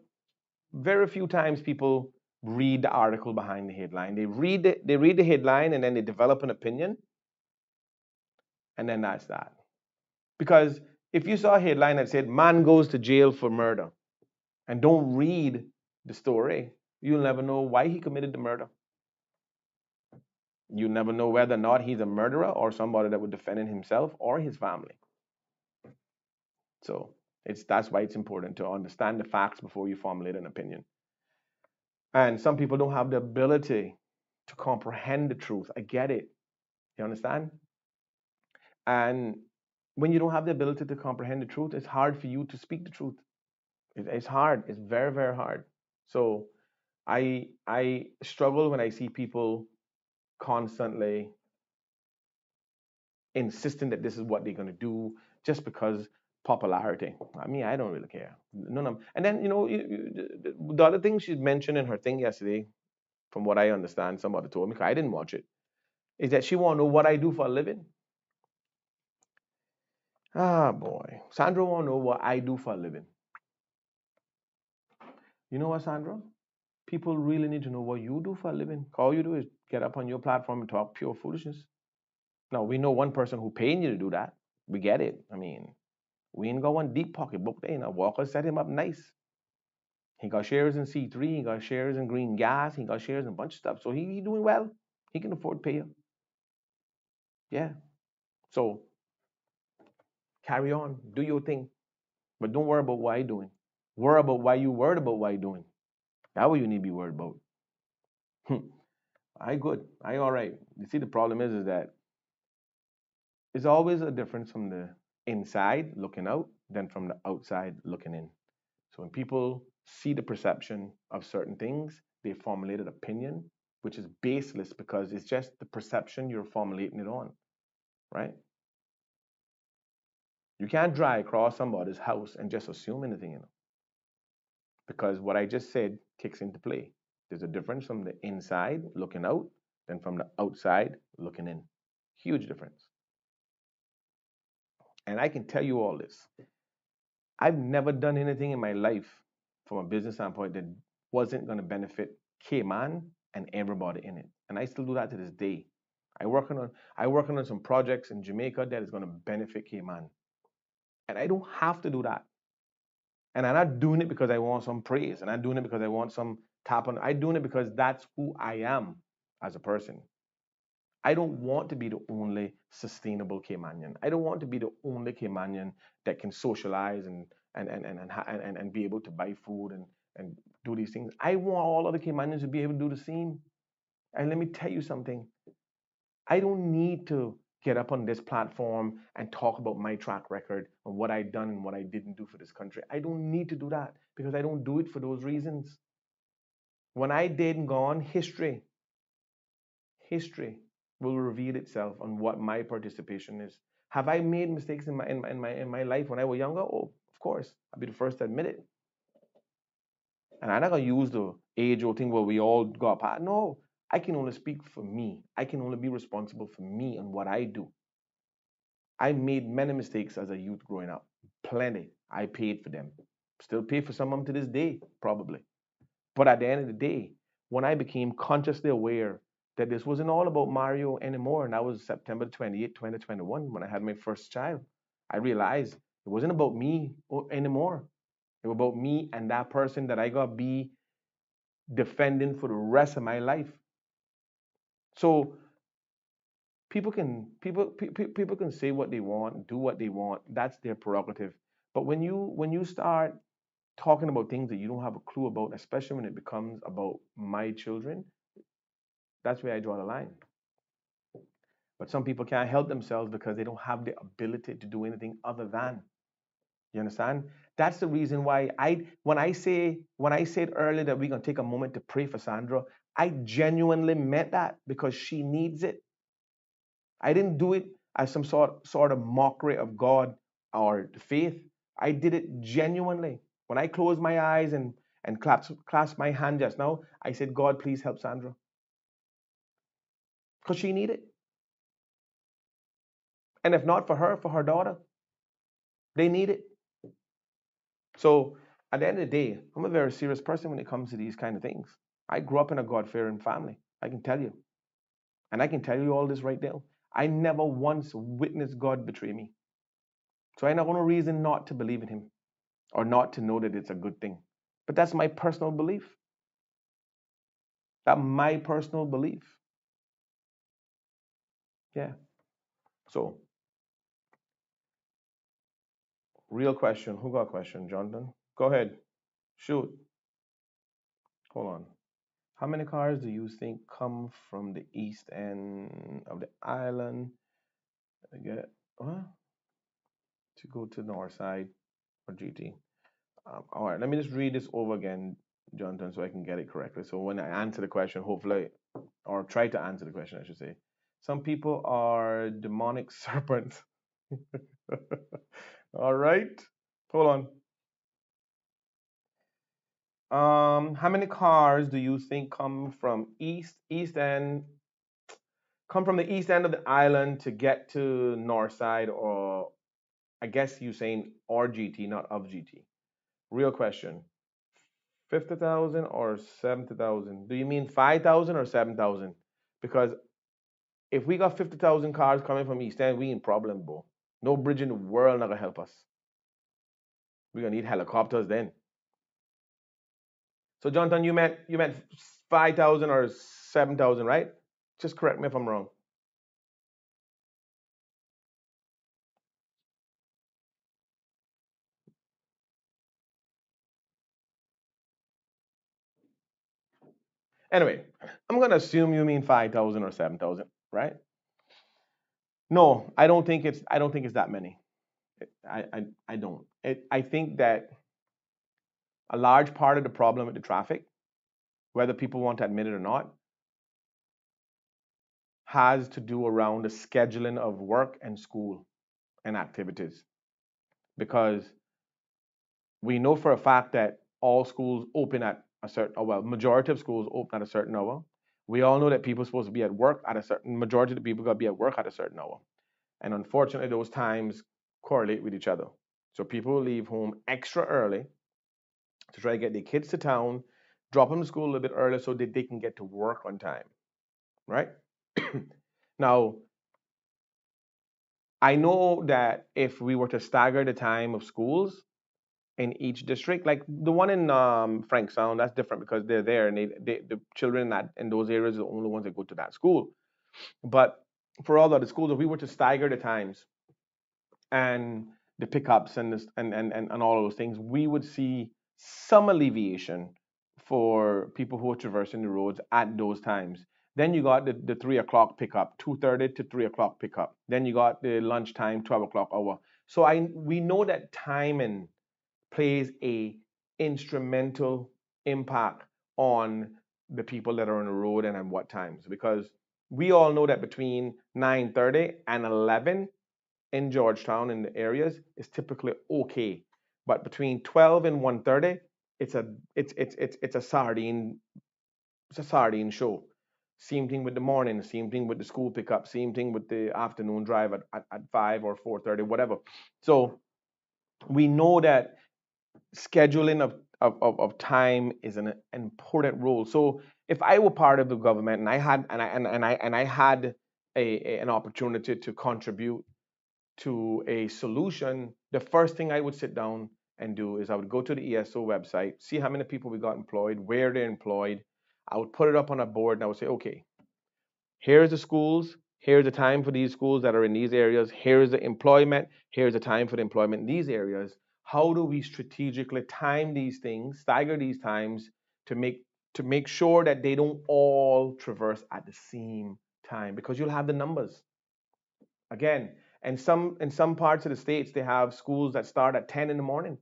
Speaker 1: very few times people read the article behind the headline. They read the headline and then they develop an opinion, and then that's that. Because if you saw a headline that said "Man goes to jail for murder," and don't read the story, you'll never know why he committed the murder. You never know whether or not he's a murderer or somebody that would defend himself or his family. So that's why it's important to understand the facts before you formulate an opinion. And some people don't have the ability to comprehend the truth. I get it. You understand? And when you don't have the ability to comprehend the truth, it's hard for you to speak the truth. It's hard. It's very, very hard. So I struggle when I see people constantly insisting that this is what they're going to do just because popularity. I mean, I don't really care. No, no. And then the other thing she mentioned in her thing yesterday, from what I understand, somebody told me, 'cause I didn't watch it, is that she want to know what I do for a living. Ah, boy. Sandra want to know what I do for a living. You know what, Sandra? People really need to know what you do for a living. All you do is get up on your platform and talk pure foolishness. Now, we know one person who paying you to do that. We get it. I mean, we ain't got one deep pocketbook there. Now, Walker set him up nice. He got shares in C3. He got shares in Green Gas. He got shares in a bunch of stuff. So he doing well. He can afford to pay you. Yeah. So carry on. Do your thing. But don't worry about what I doing. Worry about why you worried about what I doing. That's what you need to be worried about. I good. I all right. You see, the problem is that it's always a difference from the inside looking out than from the outside looking in. So when people see the perception of certain things, they formulate an opinion, which is baseless because it's just the perception you're formulating it on, right? You can't drive across somebody's house and just assume anything, because what I just said kicks into play. There's a difference from the inside looking out than from the outside looking in. Huge difference. And I can tell you all this. I've never done anything in my life from a business standpoint that wasn't going to benefit Cayman and everybody in it. And I still do that to this day. I working on some projects in Jamaica that is going to benefit Cayman. And I don't have to do that. And I'm not doing it because I want some praise. And I'm doing it because I want some tap on. I'm doing it because that's who I am as a person. I don't want to be the only sustainable Caymanian. I don't want to be the only Caymanian that can socialize and be able to buy food and do these things. I want all other Caymanians to be able to do the same. And let me tell you something. I don't need to get up on this platform and talk about my track record and what I done and what I didn't do for this country. I don't need to do that because I don't do it for those reasons. When I did and gone, history will reveal itself on what my participation is. Have I made mistakes in my life when I was younger? Oh, of course. I'll be the first to admit it. And I'm not gonna use the age old thing where we all got apart. No, I can only speak for me. I can only be responsible for me and what I do. I made many mistakes as a youth growing up. Plenty. I paid for them. Still pay for some of them to this day, probably. But at the end of the day, when I became consciously aware that this wasn't all about Mario anymore, and that was September 28, 2021, when I had my first child, I realized it wasn't about me anymore. It was about me and that person that I got to be defending for the rest of my life. So people can say what they want, do what they want. That's their prerogative. But when you start talking about things that you don't have a clue about, especially when it becomes about my children, that's where I draw the line. But some people can't help themselves because they don't have the ability to do anything other than. You understand? That's the reason why when I said earlier that we're gonna take a moment to pray for Sandra, I genuinely meant that because she needs it. I didn't do it as some sort of mockery of God or the faith. I did it genuinely. When I closed my eyes and clasped my hand just now, I said, God, please help Sandra. Because she needed it. And if not for her daughter, they need it. So at the end of the day, I'm a very serious person when it comes to these kind of things. I grew up in a God-fearing family. I can tell you. And I can tell you all this right now. I never once witnessed God betray me. So I have no reason not to believe in him or not to know that it's a good thing. But that's my personal belief. That's my personal belief. Yeah. So, real question. Who got a question? Jonathan? Go ahead. Shoot. Hold on. How many cars do you think come from the east end of the island get to go to the north side or GT? All right, let me just read this over again, Jonathan, so I can get it correctly. So when I answer the question, hopefully, or try to answer the question, I should say. Some people are demonic serpents. All right. Hold on. How many cars do you think come from the east end of the island to get to north side, or I guess you saying or GT, not of GT? Real question. 50,000 or 70,000? Do you mean 5,000 or 7,000? Because if we got 50,000 cars coming from east end, we in problem, bro. No bridge in the world not gonna help us. We're gonna need helicopters then. So Jonathan, you meant 5,000 or 7,000, right? Just correct me if I'm wrong. Anyway, I'm gonna assume you mean 5,000 or 7,000, right? No, I don't think it's that many. I don't. I think that a large part of the problem with the traffic, whether people want to admit it or not, has to do around the scheduling of work and school and activities. Because we know for a fact that all schools open at a certain, well, majority of schools open at a certain hour. We all know that people are supposed to be at work at a certain, majority of the people got to be at work at a certain hour. And unfortunately, those times correlate with each other. So people will leave home extra early to try to get their kids to town, drop them to school a little bit early so that they can get to work on time, right? Now, I know that if we were to stagger the time of schools in each district, like the one in Frank Sound, that's different because they're there and the children in those areas are the only ones that go to that school. But for all other schools, if we were to stagger the times and the pickups and this and all of those things, we would see some alleviation for people who are traversing the roads at those times. Then you got the 3 o'clock pickup, 2:30 to 3 o'clock pickup. Then you got the lunchtime, 12 o'clock hour. So we know that timing plays a instrumental impact on the people that are on the road and at what times, because we all know that between 9:30 and 11 in Georgetown in the areas is typically okay. But between 12 and 1:30, it's a sardine show. Same thing with the morning, same thing with the school pickup, same thing with the afternoon drive at 5 or 4:30, whatever. So we know that scheduling of time is an important role. So if I were part of the government and I had an opportunity to contribute to a solution, the first thing I would sit down and do is I would go to the ESO website, see how many people we got employed, where they're employed. I would put it up on a board and I would say, okay, here's the schools, here's the time for these schools that are in these areas, here's the employment, here's the time for the employment in these areas. How do we strategically time these things, stagger these times to make sure that they don't all traverse at the same time? Because you'll have the numbers. Again, and in some parts of the states, they have schools that start at 10 in the morning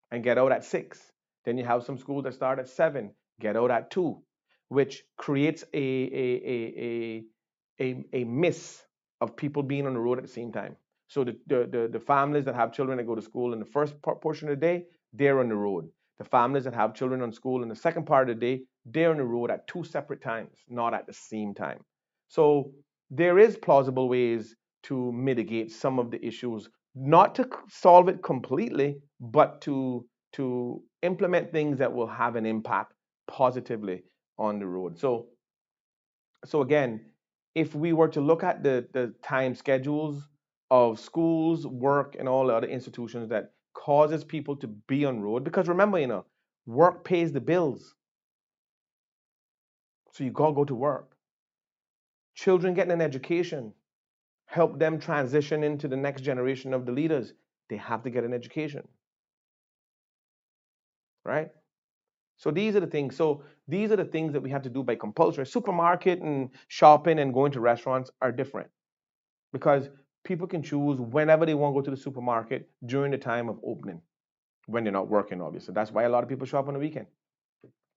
Speaker 1: and get out at 6. Then you have some schools that start at 7, get out at 2, which creates a miss of people being on the road at the same time. So the families that have children that go to school in the first portion of the day, they're on the road. The families that have children on school in the second part of the day, they're on the road at two separate times, not at the same time. So there is plausible ways to mitigate some of the issues, not to solve it completely, but to implement things that will have an impact positively on the road. So again, if we were to look at the time schedules of schools, work, and all the other institutions that causes people to be on road, because remember, Work pays the bills. So you gotta go to work. Children getting an education, help them transition into the next generation of the leaders. They have to get an education, right? So these are the things. So these are the things that we have to do by compulsory. Supermarket and shopping and going to restaurants are different because people can choose whenever they want to go to the supermarket during the time of opening when they're not working, obviously. That's why a lot of people shop on the weekend.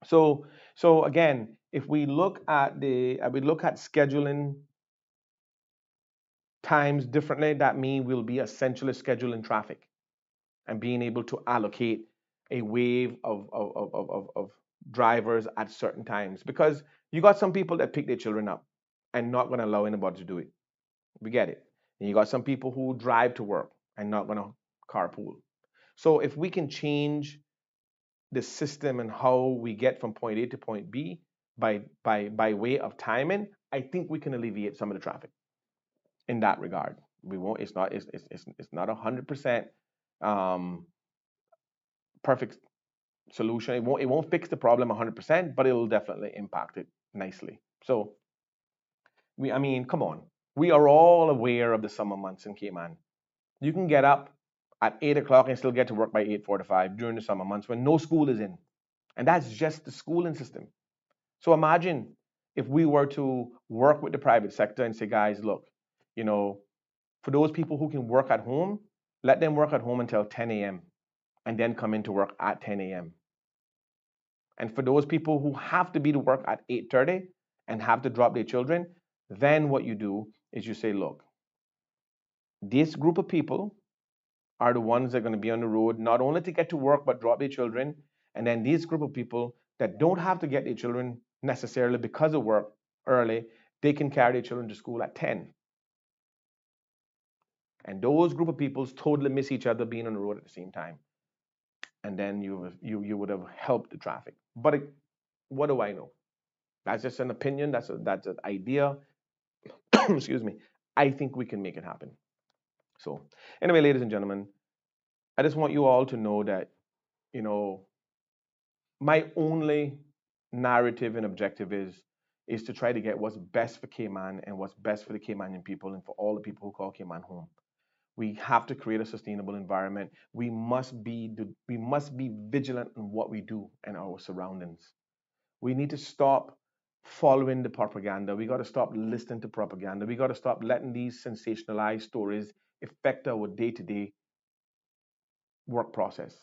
Speaker 1: So so again, if we look at scheduling times differently, that means we'll be essentially scheduling traffic and being able to allocate a wave of drivers at certain times because you got some people that pick their children up and not going to allow anybody to do it. We get it. And you got some people who drive to work and not going to carpool. So if we can change the system and how we get from point A to point B by way of timing, I think we can alleviate some of the traffic in that regard. We won't. It's not 100% um, perfect solution. It won't fix the problem 100%, but it'll definitely impact it nicely. So I mean, come on. We are all aware of the summer months in Cayman. You can get up at 8 o'clock and still get to work by 8:45 during the summer months when no school is in, and that's just the schooling system. So imagine if we were to work with the private sector and say, guys, look, you know, for those people who can work at home, let them work at home until 10 a.m. and then come into work at 10 a.m. And for those people who have to be to work at 8:30 and have to drop their children, then what you do is you say, look, this group of people are the ones that are going to be on the road not only to get to work but drop their children. And then these group of people that don't have to get their children necessarily because of work early, they can carry their children to school at 10. And those group of people totally miss each other being on the road at the same time. And then you would have helped the traffic. But what do I know? That's just an opinion. That's an idea. Excuse me. I think we can make it happen. So anyway, ladies and gentlemen, I just want you all to know that you know my only narrative and objective is to try to get what's best for Cayman and what's best for the Caymanian people and for all the people who call Cayman home. We have to create a sustainable environment. We must be vigilant in what we do and our surroundings. We need to stop following the propaganda. We got to stop listening to propaganda. We got to stop letting these sensationalized stories affect our day-to-day work process,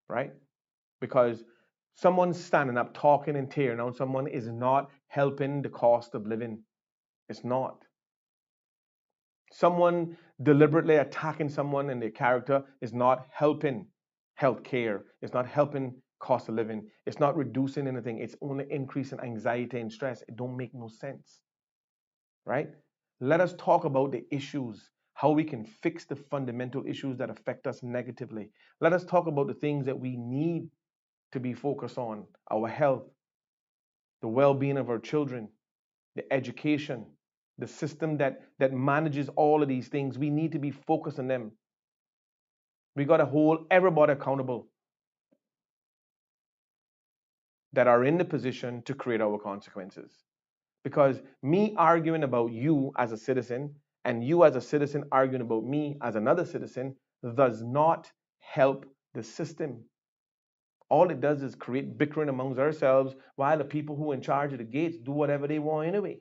Speaker 1: right? Because someone standing up talking and tearing on someone is not helping the cost of living. It's not. Someone deliberately attacking someone and their character is not helping healthcare. It's not helping cost of living. It's not reducing anything. It's only increasing anxiety and stress. It don't make no sense, right? Let us talk about the issues, how we can fix the fundamental issues that affect us negatively. Let us talk about the things that we need to be focused on: our health, the well-being of our children, the education, the system that manages all of these things. We need to be focused on them. We got to hold everybody accountable that are in the position to create our consequences. Because me arguing about you as a citizen and you as a citizen arguing about me as another citizen does not help the system. All it does is create bickering amongst ourselves while the people who are in charge of the gates do whatever they want anyway.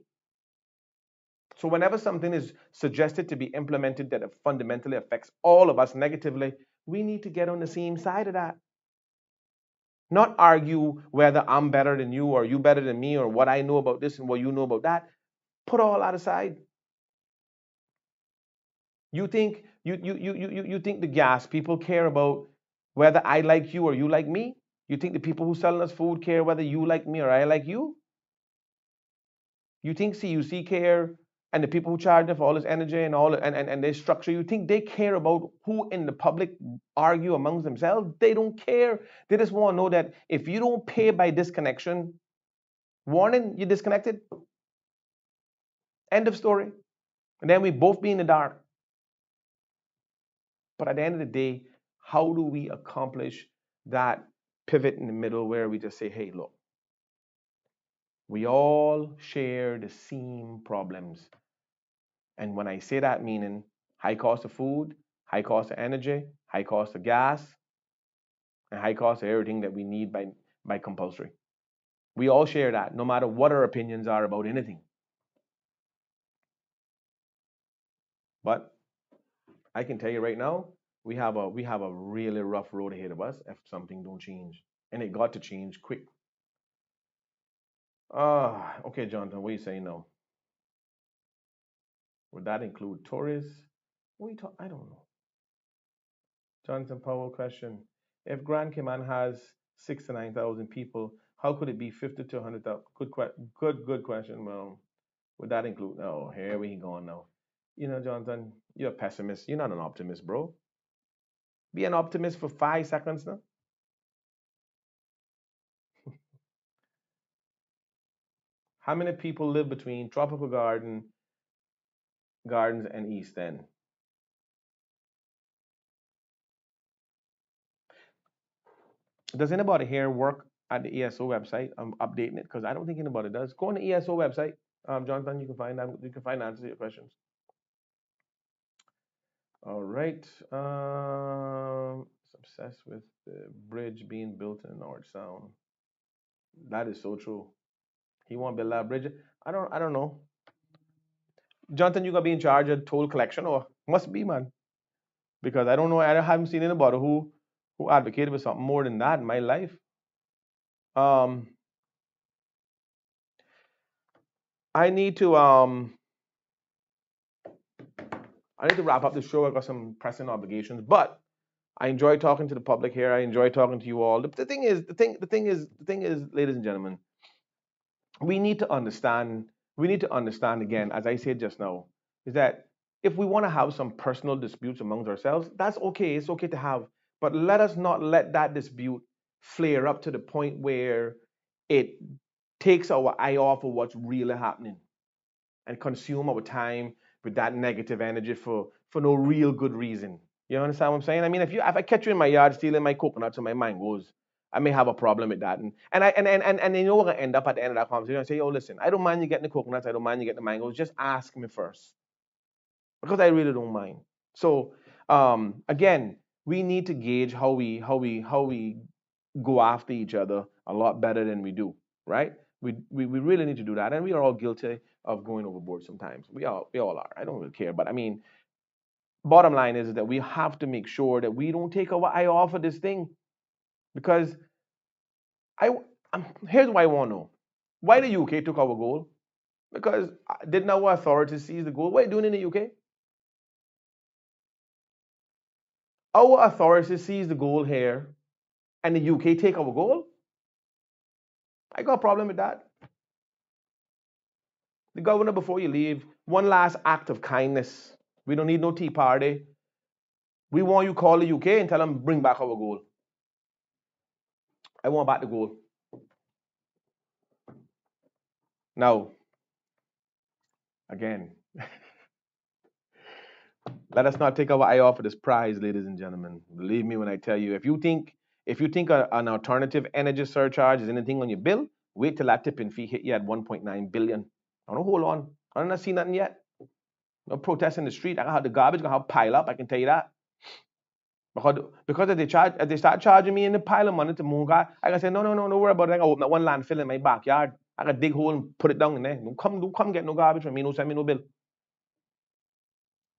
Speaker 1: So whenever something is suggested to be implemented that fundamentally affects all of us negatively, we need to get on the same side of that. Not argue whether I'm better than you or you better than me or what I know about this and what you know about that. Put all that aside. You think the gas people care about whether I like you or you like me? You think the people who selling us food care whether you like me or I like you? You think CUC care and the people who charge them for all this energy and all and their structure, you think they care about who in the public argue amongst themselves? They don't care. They just want to know that if you don't pay by disconnection, warning, you're disconnected. End of story. And then we both be in the dark. But at the end of the day, how do we accomplish that pivot in the middle where we just say, hey, look, we all share the same problems. And when I say that, meaning high cost of food, high cost of energy, high cost of gas, and high cost of everything that we need by compulsory. We all share that, no matter what our opinions are about anything. But I can tell you right now, we have a really rough road ahead of us if something don't change, and it got to change quick. Okay, Jonathan, what are you saying now? Would that include tourists? What are you talk? I don't know. Jonathan Powell question: if Grand Cayman has 6 to 9 thousand people, how could it be 50 to 100,000? Good question. Well, would that include? Oh, here we go now. Jonathan, you're a pessimist. You're not an optimist, bro. Be an optimist for 5 seconds now. How many people live between Tropical Gardens and East End? Does anybody here work at the ESO website? I'm updating it because I don't think anybody does. Go on the ESO website, Jonathan. You can find that. You can find answers to your questions. All right. Obsessed with the bridge being built in North Sound. That is so true. He want to build that bridge. I don't know. Jonathan, you gonna be in charge of toll collection or must be, man? Because I don't know. I haven't seen anybody who advocated for something more than that in my life. Um, I need to wrap up the show. I got some pressing obligations, but I enjoy talking to the public here. I enjoy talking to you all. The thing is, ladies and gentlemen, we need to understand. We need to understand again, as I said just now, is that if we want to have some personal disputes amongst ourselves, that's okay. It's okay to have, but let us not let that dispute flare up to the point where it takes our eye off of what's really happening and consume our time with that negative energy for no real good reason. You understand what I'm saying? I mean, if I catch you in my yard stealing my coconuts or my mangoes, I may have a problem with that. And you know we're gonna end up at the end of that conversation and say, yo, listen, I don't mind you getting the coconuts, I don't mind you getting the mangoes. Just ask me first. Because I really don't mind. So again, we need to gauge how we go after each other a lot better than we do, right? We really need to do that, and we are all guilty of going overboard sometimes. We all are. I don't really care, but I mean, bottom line is that we have to make sure that we don't take our eye off of this thing because I here's why I want to know why the UK took our goal because didn't our authorities seize the goal? What are you doing in the UK? Our authorities seize the goal here, and the UK take our goal. I got a problem with that. The governor, before you leave, one last act of kindness. We don't need no tea party. We want you to call the UK and tell them bring back our goal. I want back the goal. Now, again, let us not take our eye off of this prize, ladies and gentlemen. Believe me when I tell you, if you think an alternative energy surcharge is anything on your bill, wait till that tipping fee hit you at 1.9 billion. I don't hold on. I don't see nothing yet. No protest in the street. I got have the garbage gonna have pile up. I can tell you that. Because if they start charging me in the pile of money to move, I can say no, don't worry about it. I got open up one landfill in my backyard. I got dig hole and put it down in there. Don't come get no garbage from me. No send me no bill.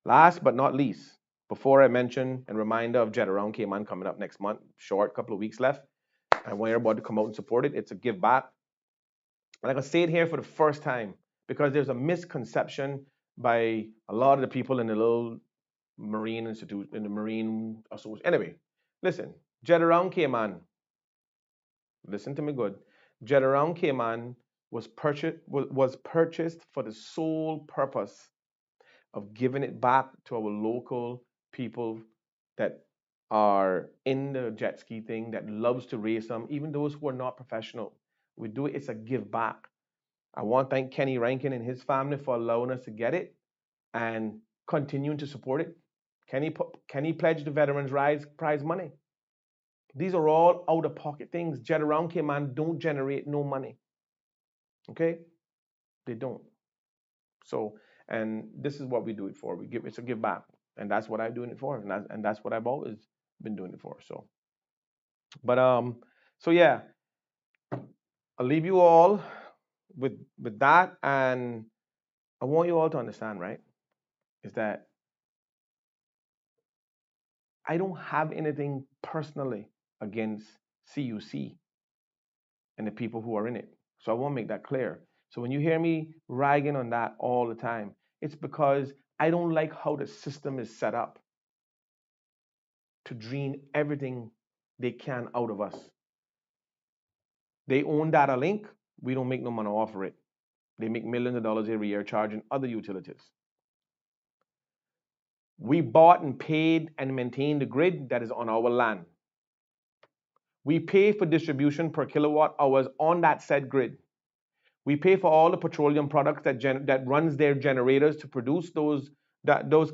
Speaker 1: Last but not least, before I mention and reminder of Jet Around Cayman coming up next month, short couple of weeks left. I want everybody to come out and support it. It's a give back. And I'm gonna say it here for the first time because there's a misconception by a lot of the people in the little Marine Institute, in the Marine Association. Anyway, listen, Jet Around Cayman, listen to me good. Jet Around Cayman was purchased for the sole purpose of giving it back to our local people that are in the jet ski thing, that loves to race them, even those who are not professional. We do it, it's a give back. I want to thank Kenny Rankin and his family for allowing us to get it and continuing to support it. Kenny pledged the Veterans Rise prize money. These are all out-of-pocket things. Jet around Cayman don't generate no money. Okay? They don't. So, and this is what we do it for. We give, it's a give back. And that's what I'm doing it for. And that's what I've always been doing it for. So, but so yeah, I'll leave you all with that. And I want you all to understand, right? Is that I don't have anything personally against CUC and the people who are in it. So I want to make that clear. So when you hear me ragging on that all the time, it's because I don't like how the system is set up to drain everything they can out of us. They own Data Link. We don't make no money off of it. They make millions of dollars every year charging other utilities. We bought and paid and maintained the grid that is on our land. We pay for distribution per kilowatt hours on that said grid. We pay for all the petroleum products that runs their generators to produce those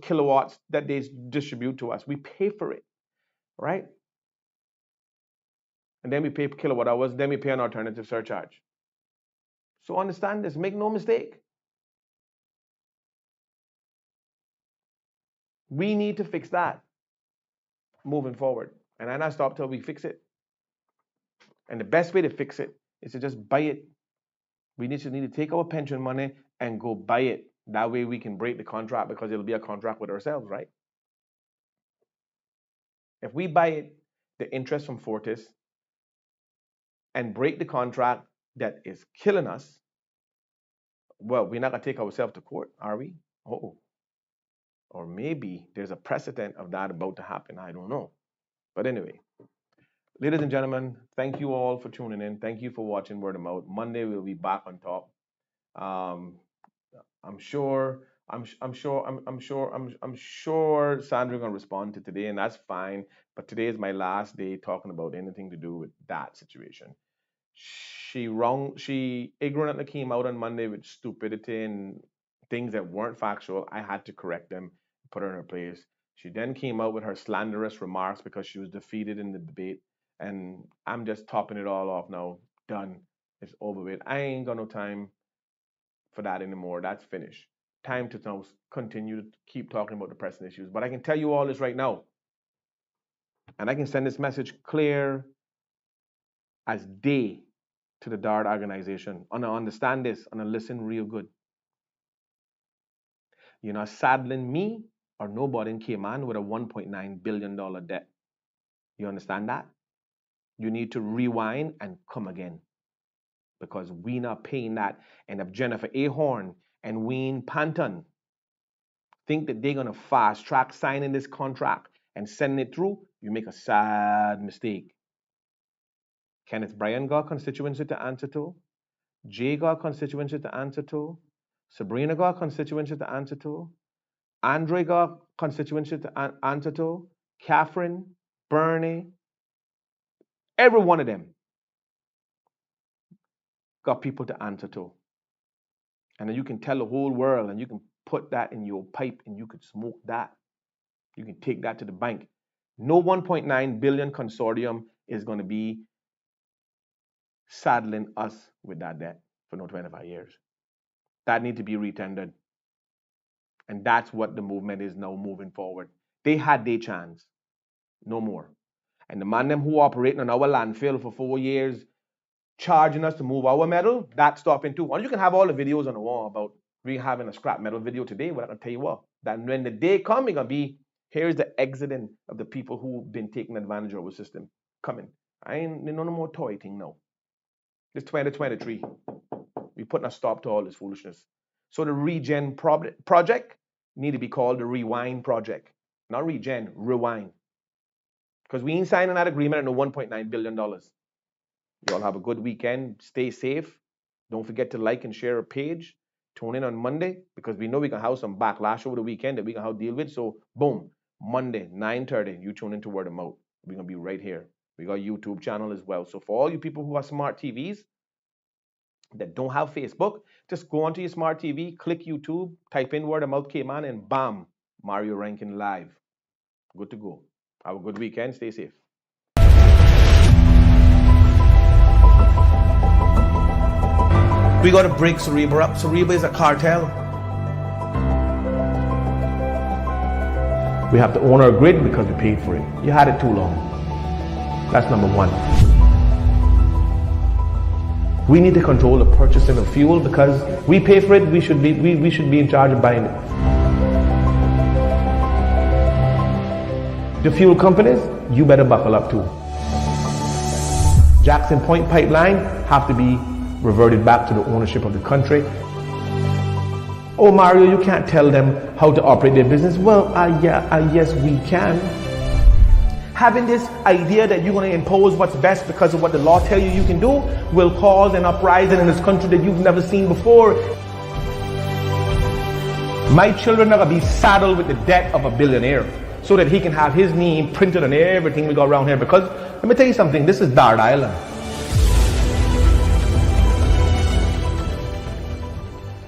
Speaker 1: kilowatts that they distribute to us. We pay for it, right? And then we pay per kilowatt hours, then we pay an alternative surcharge. So understand this, make no mistake. We need to fix that moving forward. And I not stop till we fix it. And the best way to fix it is to just buy it. We need to take our pension money and go buy it. That way we can break the contract because it'll be a contract with ourselves, right? If we buy it, the interest from Fortis, and break the contract that is killing us, well, we're not going to take ourselves to court, are we? Oh, or maybe there's a precedent of that about to happen. I don't know. But anyway, ladies and gentlemen, thank you all for tuning in. Thank you for watching Word of Mouth. Monday we'll be back on top. I'm sure Sandra gonna respond to today, and that's fine. But today is my last day talking about anything to do with that situation. She ignorantly came out on Monday with stupidity and things that weren't factual. I had to correct them, put her in her place. She then came out with her slanderous remarks because she was defeated in the debate, and I'm just topping it all off now. Done. It's over with. I ain't got no time for that anymore. That's finished. Time to now continue to keep talking about the pressing issues. But I can tell you all this right now, and I can send this message clear as day to the DART organization. And I understand this and I listen real good. You're not saddling me or nobody in Cayman with a $1.9 billion debt. You understand that? You need to rewind and come again because we not paying that. And if Jennifer Ahorn and Wayne Panton think that they're going to fast track signing this contract and sending it through, you make a sad mistake. Kenneth Bryan got constituency to answer to. Jay got constituency to answer to. Sabrina got constituency to answer to. Andre got constituency to answer to. Catherine, Bernie, every one of them got people to answer to. And then you can tell the whole world and you can put that in your pipe and you could smoke that. You can take that to the bank. No 1.9 billion consortium is going to be saddling us with that debt for no 25 years. That need to be retendered. And that's what the movement is now moving forward. They had their chance. No more. And the man them who operating on our landfill for 4 years, charging us to move our metal, that's stopping too. And you can have all the videos on the wall about we having a scrap metal video today, but I can tell you what, that when the day comes, it's going to be, here's the exiting of the people who've been taking advantage of our system coming. I ain't no more toy thing now. It's 2023. We're putting a stop to all this foolishness. So the regen project need to be called the rewind project. Not regen, rewind. Because we ain't signing that agreement at no $1.9 billion. You all have a good weekend. Stay safe. Don't forget to like and share our page. Tune in on Monday because we know we can have some backlash over the weekend that we can have deal with. So boom, Monday, 9:30, you tune into Word of Mouth. We're going to be right here. We got a YouTube channel as well. So for all you people who have smart TVs that don't have Facebook, just go onto your smart TV, click YouTube, type in Word of Mouth Cayman, and bam, Mario Rankin live. Good to go. Have a good weekend. Stay safe.
Speaker 2: We got to break Sariba up. Sariba is a cartel.
Speaker 1: We have to own our grid because we paid for it. You had it too long. That's number one. We need to control the purchasing of fuel because we pay for it, we should be in charge of buying it. The fuel companies, you better buckle up too. Jackson Point pipeline have to be reverted back to the ownership of the country. Oh, Mario, you can't tell them how to operate their business. Well, yes, we can. Having this idea that you're going to impose what's best because of what the law tells you can do will cause an uprising in this country that you've never seen before. My children are going to be saddled with the debt of a billionaire so that he can have his name printed on everything we got around here. Because let me tell you something, this is Dart Island.